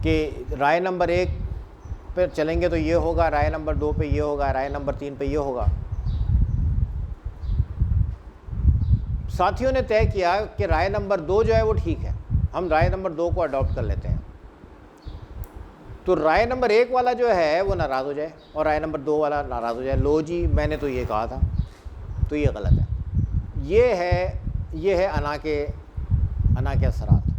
کہ رائے نمبر 1 پہ چلیں گے تو یہ ہوگا، رائے نمبر 2 پہ یہ ہوگا، رائے نمبر 3 پہ یہ ہوگا. ساتھیوں نے طے کیا کہ رائے نمبر 2 جو ہے وہ ٹھیک ہے، ہم رائے نمبر 2 کو اڈاپٹ کر لیتے ہیں. تو رائے نمبر 1 والا جو ہے وہ ناراض ہو جائے اور رائے نمبر 2 والا ناراض ہو جائے. لو جی میں نے تو یہ کہا تھا، تو یہ غلط ہے. یہ ہے انا کے اثرات.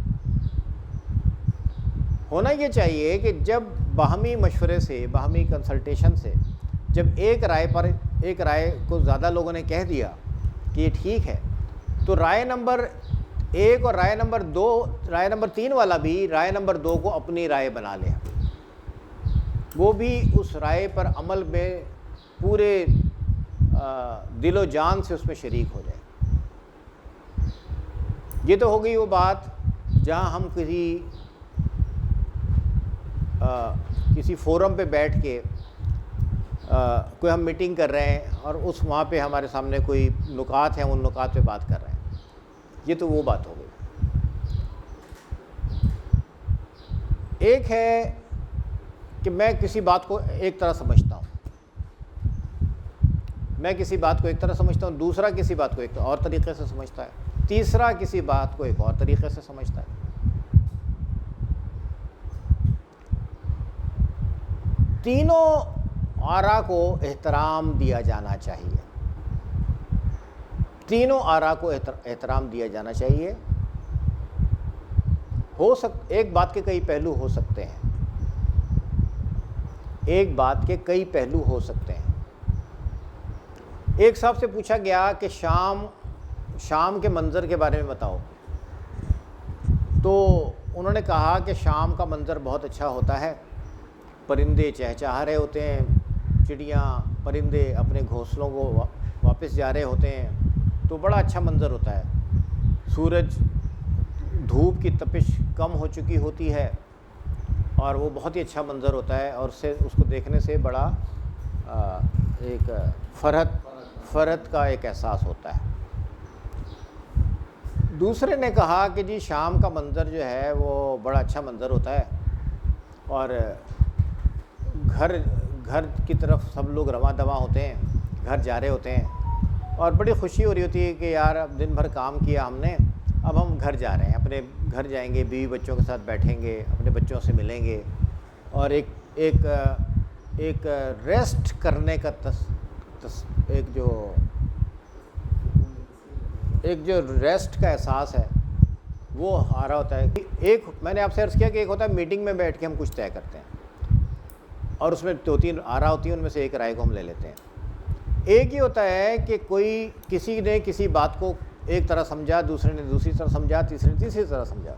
ہونا یہ چاہیے کہ جب باہمی مشورے سے، باہمی کنسلٹیشن سے جب ایک رائے کو زیادہ لوگوں نے کہہ دیا کہ یہ ٹھیک ہے، تو رائے نمبر 1 اور رائے نمبر 3 والا بھی رائے نمبر 2 کو اپنی رائے بنا لے، وہ بھی اس رائے پر عمل میں پورے دل و جان سے اس میں شریک ہو جائے. یہ تو ہو گئی وہ بات جہاں ہم کسی فورم پہ بیٹھ کے کوئی ہم میٹنگ کر رہے ہیں اور وہاں پہ ہمارے سامنے کوئی نکات ہیں، ان نکات پہ بات کر رہے ہیں. یہ تو وہ بات ہو گئی. ایک ہے کہ میں کسی بات کو ایک طرح سمجھتا ہوں، دوسرا کسی بات کو ایک اور طریقے سے سمجھتا ہے، تیسرا کسی بات کو ایک اور طریقے سے سمجھتا ہے. تینوں آرا کو احترام دیا جانا چاہیے. ایک بات کے کئی پہلو ہو سکتے ہیں، ایک صاحب سے پوچھا گیا کہ شام کے منظر کے بارے میں بتاؤ. تو انہوں نے کہا کہ شام کا منظر بہت اچھا ہوتا ہے، پرندے چہچہا رہے ہوتے ہیں، چڑیاں پرندے اپنے گھونسلوں کو واپس جا رہے ہوتے ہیں، تو بڑا اچھا منظر ہوتا ہے. سورج، دھوپ کی تپش کم ہو چکی ہوتی ہے اور وہ بہت ہی اچھا منظر ہوتا ہے، اور اس کو دیکھنے سے بڑا ایک فرحت کا ایک احساس ہوتا ہے. دوسرے نے کہا کہ جی شام کا منظر جو ہے وہ بڑا اچھا منظر ہوتا ہے، اور گھر کی طرف سب لوگ رواں دواں ہوتے ہیں، گھر جا رہے ہوتے ہیں، اور بڑی خوشی ہو رہی ہوتی ہے کہ یار اب دن بھر کام کیا ہم نے، اب ہم گھر جا رہے ہیں، اپنے گھر جائیں گے، بیوی بچوں کے ساتھ بیٹھیں گے، اپنے بچوں سے ملیں گے، اور ایک ریسٹ کرنے کا ایک جو ریسٹ کا احساس ہے وہ آ رہا ہوتا ہے. میں نے آپ سے عرض کیا کہ ایک ہوتا ہے میٹنگ میں بیٹھ کے ہم کچھ طے کرتے ہیں، اور اس میں 2-3 آرا ہوتی ہیں، ان میں سے ایک رائے کو ہم لے لیتے ہیں. ایک یہ ہوتا ہے کہ کسی نے کسی بات کو ایک طرح سمجھا، دوسرے نے دوسری طرح سمجھا، تیسرے نے تیسری طرح سمجھا.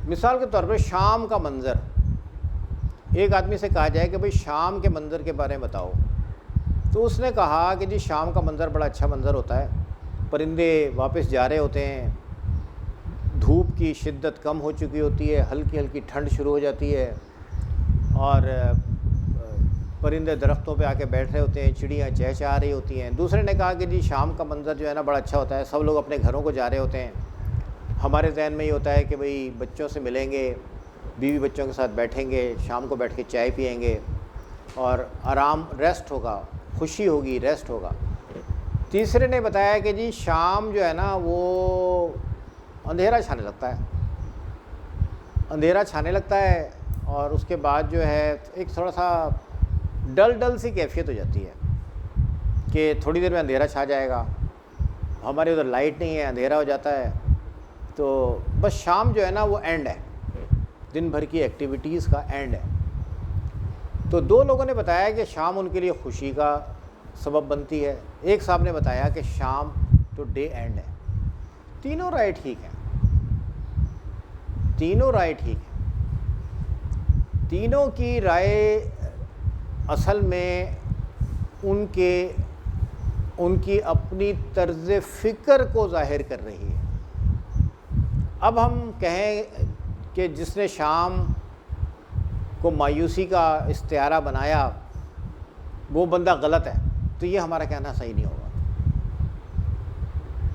مثال کے طور پر شام کا منظر، ایک آدمی سے کہا جائے کہ بھئی شام کے منظر کے بارے میں بتاؤ، تو اس نے کہا کہ جی شام کا منظر بڑا اچھا منظر ہوتا ہے، پرندے واپس جا رہے ہوتے ہیں، دھوپ کی شدت کم ہو چکی ہوتی ہے، ہلکی ہلکی ٹھنڈ شروع ہو جاتی ہے، اور پرندے درختوں پہ آ کے بیٹھ رہے ہوتے ہیں، چڑیاں چہچہا رہی ہوتی ہیں۔ دوسرے نے کہا کہ جی شام کا منظر جو ہے نا بڑا اچھا ہوتا ہے، سب لوگ اپنے گھروں کو جا رہے ہوتے ہیں، ہمارے ذہن میں یہ ہوتا ہے کہ بھئی بچوں سے ملیں گے، بیوی بچوں کے ساتھ بیٹھیں گے، شام کو بیٹھ کے چائے پئیں گے اور آرام، ریسٹ ہوگا، خوشی ہوگی، ریسٹ ہوگا۔ تیسرے نے بتایا کہ جی شام جو ہے نا وہ اندھیرا چھانے لگتا ہے، اندھیرا چھانے لگتا ہے اور اس کے بعد جو ہے ایک تھوڑا سا ڈل سی کیفیت ہو جاتی ہے کہ تھوڑی دیر میں اندھیرا چھا جائے گا، ہمارے ادھر لائٹ نہیں ہے، اندھیرا ہو جاتا ہے، تو بس شام جو ہے نا وہ اینڈ ہے، دن بھر کی ایکٹیویٹیز کا اینڈ ہے۔ تو دو لوگوں نے بتایا کہ شام ان کے لیے خوشی کا سبب بنتی ہے، ایک صاحب نے بتایا کہ شام تو ڈے اینڈ ہے۔ تینوں رائے ٹھیک ہیں، تینوں رائے ٹھیک ہیں، تینوں کی رائے اصل میں ان کی اپنی طرز فکر کو ظاہر کر رہی ہے۔ اب ہم کہیں کہ جس نے شام کو مایوسی کا استعارہ بنایا وہ بندہ غلط ہے، تو یہ ہمارا کہنا صحیح نہیں ہوگا۔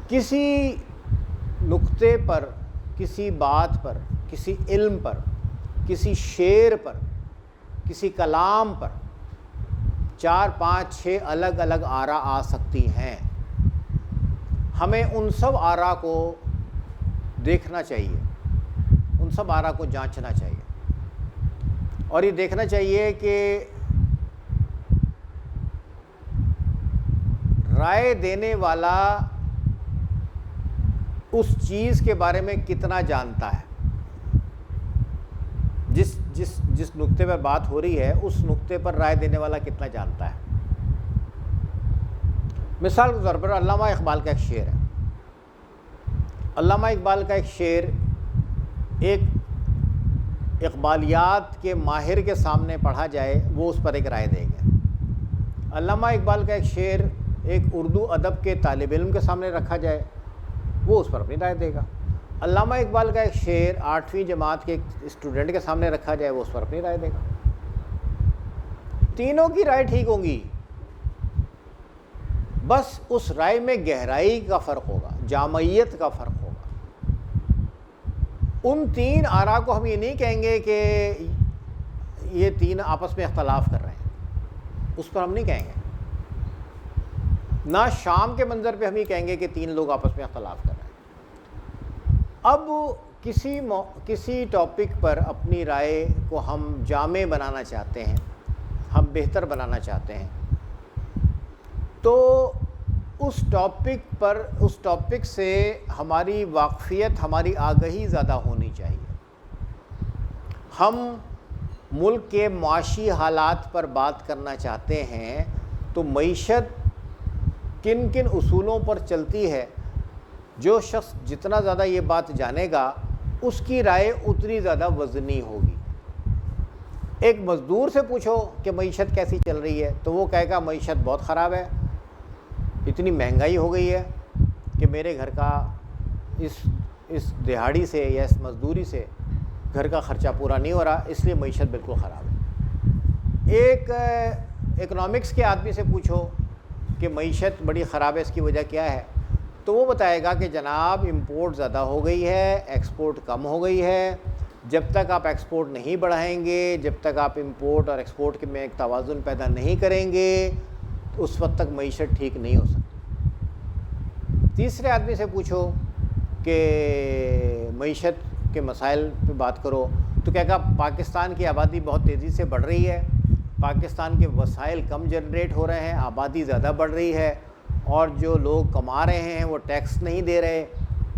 کسی نقطے پر، کسی بات پر، کسی علم پر، کسی شعر پر، کسی کلام پر 4 5 6 الگ الگ آراء آ سکتی ہیں۔ ہمیں ان سب آراء کو دیکھنا چاہیے، ان سب آراء کو جانچنا چاہیے اور یہ دیکھنا چاہیے کہ رائے دینے والا اس چیز کے بارے میں کتنا جانتا ہے، جس نقطے پر بات ہو رہی ہے اس نقطے پر رائے دینے والا کتنا جانتا ہے۔ مثال کے طور پر علامہ اقبال کا ایک شعر ہے، علامہ اقبال کا ایک شعر ایک اقبالیات کے ماہر کے سامنے پڑھا جائے وہ اس پر ایک رائے دیں گے۔ علامہ اقبال کا ایک شعر ایک اردو ادب کے طالب علم کے سامنے رکھا جائے وہ اس پر اپنی رائے دے گا۔ علامہ اقبال کا ایک شعر 8ویں جماعت کے ایک اسٹوڈنٹ کے سامنے رکھا جائے وہ اس پر اپنی رائے دے گا۔ تینوں کی رائے ٹھیک ہوں گی، بس اس رائے میں گہرائی کا فرق ہوگا، جامعیت کا فرق ہوگا۔ ان تین آراء کو ہم یہ نہیں کہیں گے کہ یہ تین آپس میں اختلاف کر رہے ہیں، اس پر ہم نہیں کہیں گے۔ نہ شام کے منظر پہ ہم یہ کہیں گے کہ تین لوگ آپس میں اختلاف کر رہے ہیں۔ اب کسی ٹاپک پر اپنی رائے کو ہم جامع بنانا چاہتے ہیں، ہم بہتر بنانا چاہتے ہیں، تو اس ٹاپک سے ہماری واقفیت، ہماری آگہی زیادہ ہونی چاہیے۔ ہم ملک کے معاشی حالات پر بات کرنا چاہتے ہیں تو معیشت کن کن اصولوں پر چلتی ہے، جو شخص جتنا زیادہ یہ بات جانے گا اس کی رائے اتنی زیادہ وزنی ہوگی۔ ایک مزدور سے پوچھو کہ معیشت کیسی چل رہی ہے تو وہ کہے گا معیشت بہت خراب ہے، اتنی مہنگائی ہو گئی ہے کہ میرے گھر کا اس دہاڑی سے یا اس مزدوری سے گھر کا خرچہ پورا نہیں ہو رہا، اس لیے معیشت بالکل خراب ہے۔ ایک اکنامکس کے آدمی سے پوچھو کہ معیشت بڑی خراب ہے، اس کی وجہ کیا ہے، تو وہ بتائے گا کہ جناب امپورٹ زیادہ ہو گئی ہے، ایکسپورٹ کم ہو گئی ہے، جب تک آپ ایکسپورٹ نہیں بڑھائیں گے، جب تک آپ امپورٹ اور ایکسپورٹ میں ایک توازن پیدا نہیں کریں گے اس وقت تک معیشت ٹھیک نہیں ہو سکتی۔ تیسرے آدمی سے پوچھو کہ معیشت کے مسائل پہ بات کرو تو کہے گا پاکستان کی آبادی بہت تیزی سے بڑھ رہی ہے، پاکستان کے وسائل کم جنریٹ ہو رہے ہیں، آبادی زیادہ بڑھ رہی ہے، اور جو لوگ کما رہے ہیں وہ ٹیکس نہیں دے رہے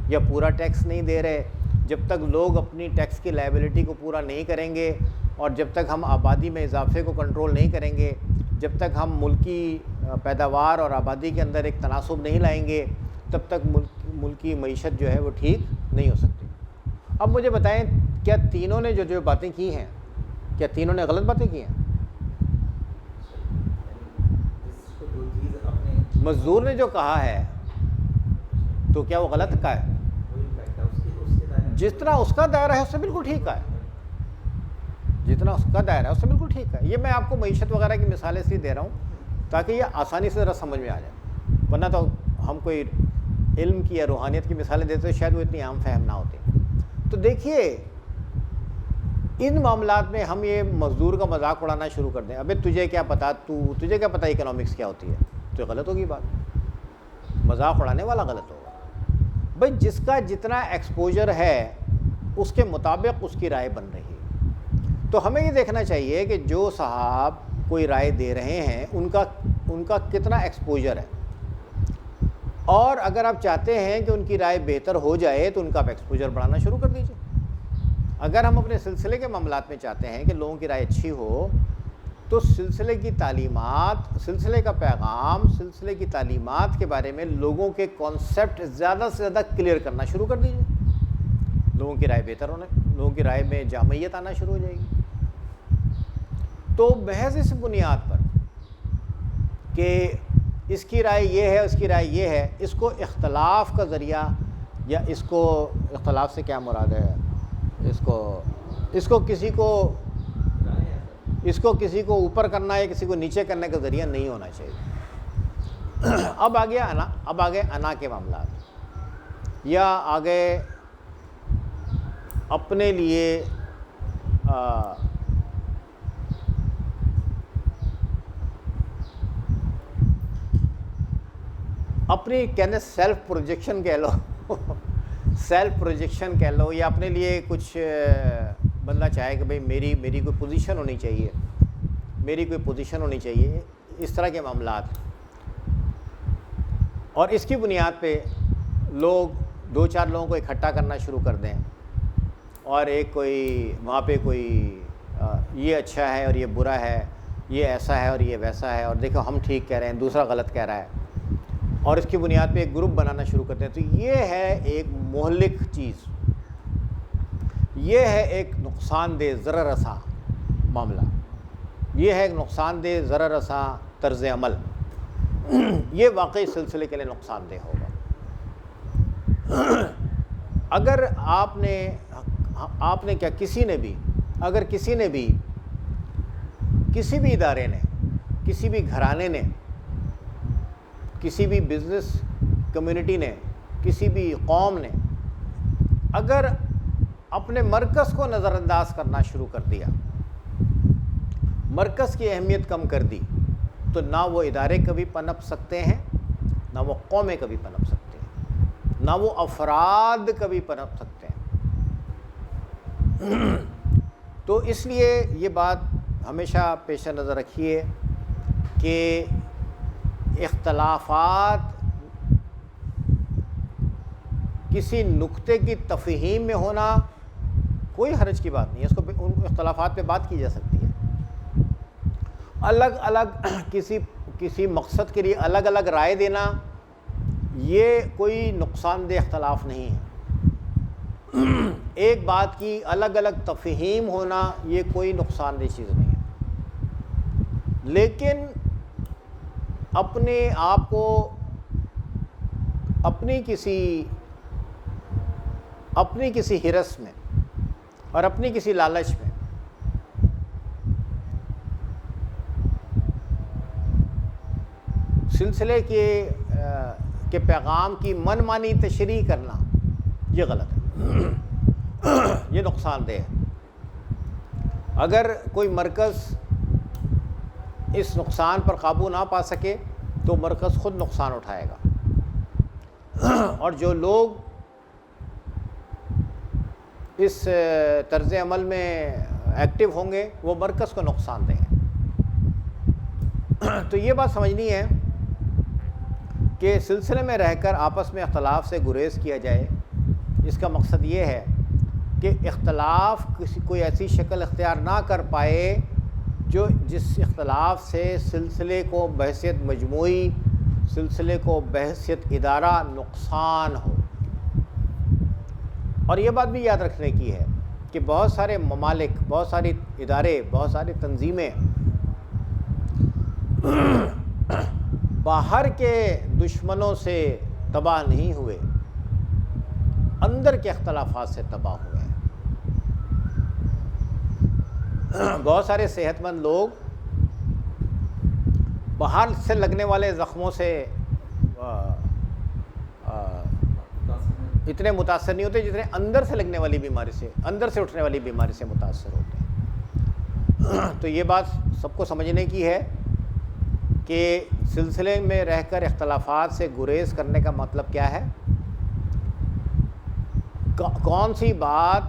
یا پورا ٹیکس نہیں دے رہے۔ جب تک لوگ اپنی ٹیکس کی لائبلٹی کو پورا نہیں کریں گے اور جب تک ہم آبادی میں اضافے کو کنٹرول نہیں کریں گے، جب تک ہم ملکی پیداوار اور آبادی کے اندر ایک تناسب نہیں لائیں گے، تب تک ملکی معیشت جو ہے وہ ٹھیک نہیں ہو سکتی۔ اب مجھے بتائیں کیا تینوں نے جو باتیں کی ہیں، کیا تینوں نے غلط باتیں کی ہیں؟ مزدور نے جو کہا ہے تو کیا وہ غلط کہا ہے؟ جس طرح اس کا دائرہ ہے اس سے بالکل ٹھیک ہے۔ جتنا اس کا دائرہ ہے اس سے بالکل ٹھیک ہے. یہ میں آپ کو معیشت وغیرہ کی مثالیں سے دے رہا ہوں تاکہ یہ آسانی سے ذرا سمجھ میں آ جائے، ورنہ تو ہم کوئی علم کی یا روحانیت کی مثالیں دیتے تو شاید وہ اتنی عام فہم نہ ہوتی. تو دیکھیے ان معاملات میں ہم یہ مزدور کا مذاق اڑانا شروع کر دیں، ابے تجھے کیا پتا، تجھے کیا پتا اکنامکس کیا ہوتی ہے، تو غلط ہوگی بات، مذاق اڑانے والا غلط ہوگا. بھائی جس کا جتنا ایکسپوجر ہے اس کے مطابق اس کی رائے بن رہی ہے. تو ہمیں یہ دیکھنا چاہیے کہ جو صاحب کوئی رائے دے رہے ہیں ان کا کتنا ایکسپوجر ہے، اور اگر آپ چاہتے ہیں کہ ان کی رائے بہتر ہو جائے تو ان کا آپ ایکسپوجر بڑھانا شروع کر دیجیے. اگر ہم اپنے سلسلے کے معاملات میں چاہتے ہیں کہ لوگوں کی رائے اچھی ہو تو سلسلے کی تعلیمات، سلسلے کا پیغام، سلسلے کی تعلیمات کے بارے میں لوگوں کے کانسیپٹ زیادہ سے زیادہ کلیئر کرنا شروع کر دیجیے. لوگوں کی رائے بہتر ہونے، لوگوں کی رائے میں جامعیت آنا شروع ہو جائے گی. تو محض اس بنیاد پر کہ اس کی رائے یہ ہے، اس کی رائے یہ ہے، اس کو اختلاف کا ذریعہ، یا اس کو اختلاف سے کیا مراد ہے، اس کو کسی کو اوپر کرنا ہے، کسی کو نیچے کرنے کا ذریعہ نہیں ہونا چاہیے. اب آگے انا کے معاملات، یا آگے اپنے لیے اپنی کہنے سیلف پروجیکشن کہہ لو سیلف پروجیکشن کہہ لو، یا اپنے لیے کچھ بندہ چاہے کہ بھئی میری کوئی پوزیشن ہونی چاہیے، میری کوئی پوزیشن ہونی چاہیے، اس طرح کے معاملات. اور اس کی بنیاد پہ لوگ 2-4 لوگوں کو اکٹھا کرنا شروع کر دیں، اور ایک کوئی وہاں پہ کوئی یہ اچھا ہے اور یہ برا ہے، یہ ایسا ہے اور یہ ویسا ہے، اور دیکھو ہم ٹھیک کہہ رہے ہیں، دوسرا غلط کہہ رہا ہے، اور اس کی بنیاد پہ ایک گروپ بنانا شروع کرتے ہیں. تو یہ ہے ایک مہلک چیز، یہ ہے ایک نقصان دہ ضرر رساں معاملہ، یہ ہے ایک نقصان دہ ضرر رساں طرز عمل. یہ واقعی سلسلے کے لیے نقصان دہ ہوگا. اگر آپ نے کیا، کسی نے بھی کسی بھی ادارے نے، کسی بھی گھرانے نے، کسی بھی بزنس کمیونٹی نے، کسی بھی قوم نے اگر اپنے مرکز کو نظر انداز کرنا شروع کر دیا، مرکز کی اہمیت کم کر دی، تو نہ وہ ادارے کبھی پنپ سکتے ہیں، نہ وہ قومیں کبھی پنپ سکتے ہیں، نہ وہ افراد کبھی پنپ سکتے ہیں. تو اس لیے یہ بات ہمیشہ پیش نظر رکھیے کہ اختلافات کسی نقطے کی تفہیم میں ہونا کوئی حرج کی بات نہیں ہے، اس کو ان اختلافات پہ بات کی جا سکتی ہے. الگ الگ کسی مقصد کے لیے الگ الگ رائے دینا یہ کوئی نقصان دہ اختلاف نہیں ہے. ایک بات کی الگ الگ تفہیم ہونا یہ کوئی نقصان دہ چیز نہیں ہے. لیکن اپنے آپ کو اپنی کسی ہرس میں اور اپنی کسی لالچ میں سلسلے کے پیغام کی من مانی تشریح کرنا یہ غلط ہے، یہ نقصان دہ ہے. اگر کوئی مرکز اس نقصان پر قابو نہ پا سکے تو مرکز خود نقصان اٹھائے گا، اور جو لوگ اس طرز عمل میں ایکٹیو ہوں گے وہ مرکز کو نقصان دیں گے. تو یہ بات سمجھنی ہے کہ سلسلے میں رہ کر آپس میں اختلاف سے گریز کیا جائے. اس کا مقصد یہ ہے کہ اختلاف کوئی ایسی شکل اختیار نہ کر پائے جس اختلاف سے سلسلے کو بحیثیت مجموعی، سلسلے کو بحیثیت ادارہ نقصان ہو. اور یہ بات بھی یاد رکھنے کی ہے کہ بہت سارے ممالک، بہت سارے ادارے، بہت ساری تنظیمیں باہر کے دشمنوں سے تباہ نہیں ہوئے، اندر کے اختلافات سے تباہ ہوئے ہیں. بہت سارے صحت مند لوگ باہر سے لگنے والے زخموں سے اتنے متاثر نہیں ہوتے جتنے اندر سے لگنے والی بیماری سے، اندر سے اٹھنے والی بیماری سے متاثر ہوتے ہیں۔ تو یہ بات سب کو سمجھنے کی ہے کہ سلسلے میں رہ کر اختلافات سے گریز کرنے کا مطلب کیا ہے، کون سی بات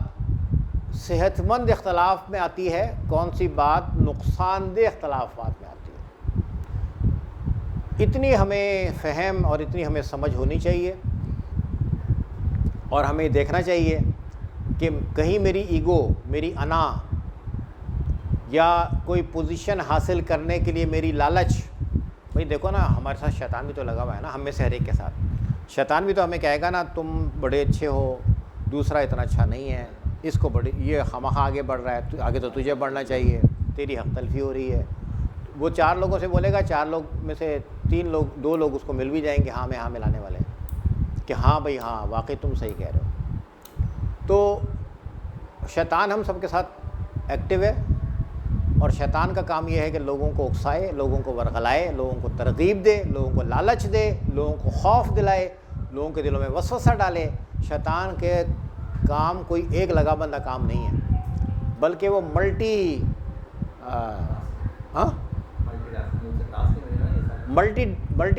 صحت مند اختلاف میں آتی ہے، کون سی بات نقصان دہ اختلافات میں آتی ہے۔ اتنی ہمیں فہم اور اتنی ہمیں سمجھ ہونی چاہیے، اور ہمیں دیکھنا چاہیے کہ کہیں میری ایگو، میری انا، یا کوئی پوزیشن حاصل کرنے کے لیے میری لالچ، بھئی دیکھو نا ہمارے ساتھ شیطان بھی تو لگا ہوا ہے نا، ہم میں سے ہر ایک کے ساتھ شیطان بھی تو ہمیں کہے گا نا تم بڑے اچھے ہو، دوسرا اتنا اچھا نہیں ہے، اس کو بڑی یہ خواہ آگے بڑھ رہا ہے، آگے تو تجھے بڑھنا چاہیے، تیری حق تلفی ہو رہی ہے۔ وہ 4 لوگوں سے بولے گا، 4 لوگ میں سے 2 لوگ اس کو مل بھی جائیں گے ہاں میں ہاں ملانے والے کہ ہاں بھئی ہاں واقعی تم صحیح کہہ رہے ہو۔ تو شیطان ہم سب کے ساتھ ایکٹیو ہے، اور شیطان کا کام یہ ہے کہ لوگوں کو اکسائے، لوگوں کو ورغلائے، لوگوں کو ترغیب دے، لوگوں کو لالچ دے، لوگوں کو خوف دلائے، لوگوں کے دلوں میں وسوسہ ڈالے۔ شیطان کے کام کوئی ایک لگا بندہ کام نہیں ہے، بلکہ وہ ملٹی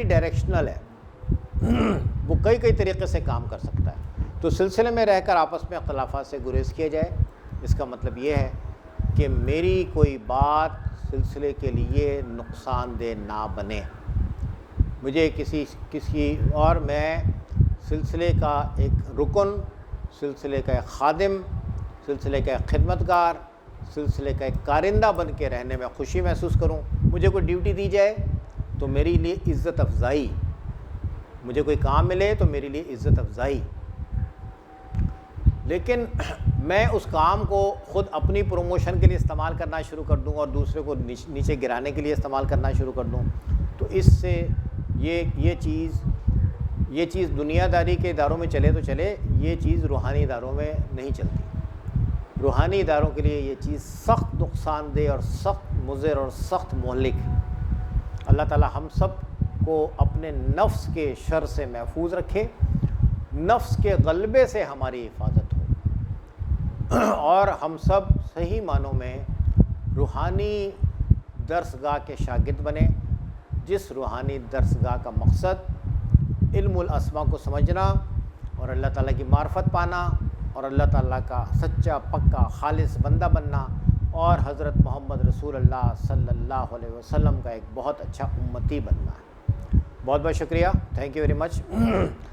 ڈائریکشنل ہے، وہ کئی طریقے سے کام کر سکتا ہے۔ تو سلسلے میں رہ کر آپس میں اختلافات سے گریز کیا جائے، اس کا مطلب یہ ہے کہ میری کوئی بات سلسلے کے لیے نقصان دہ نہ بنے، مجھے کسی اور میں سلسلے کا ایک رکن، سلسلے کا ایک خادم، سلسلے کا ایک خدمتگار، سلسلے کا ایک کارندہ بن کے رہنے میں خوشی محسوس کروں۔ مجھے کوئی ڈیوٹی دی جائے تو میری لیے عزت افزائی، مجھے کوئی کام ملے تو میرے لیے عزت افزائی، لیکن میں اس کام کو خود اپنی پروموشن کے لیے استعمال کرنا شروع کر دوں اور دوسرے کو نیچے گرانے کے لیے استعمال کرنا شروع کر دوں، تو اس سے یہ چیز دنیا داری کے اداروں میں چلے تو چلے، یہ چیز روحانی اداروں میں نہیں چلتی۔ روحانی اداروں کے لیے یہ چیز سخت نقصان دہ اور سخت مضر اور سخت مہلک ہے۔ اللہ تعالی ہم سب کو اپنے نفس کے شر سے محفوظ رکھے، نفس کے غلبے سے ہماری حفاظت ہو، اور ہم سب صحیح معنوں میں روحانی درسگاہ کے شاگرد بنیں، جس روحانی درسگاہ کا مقصد علم الاسماء کو سمجھنا اور اللہ تعالیٰ کی معرفت پانا اور اللہ تعالیٰ کا سچا پکا خالص بندہ بننا، اور حضرت محمد رسول اللہ صلی اللہ علیہ وسلم کا ایک بہت اچھا امتی بننا ہے۔ بہت بہت شکریہ، تھینک یو ویری مچ۔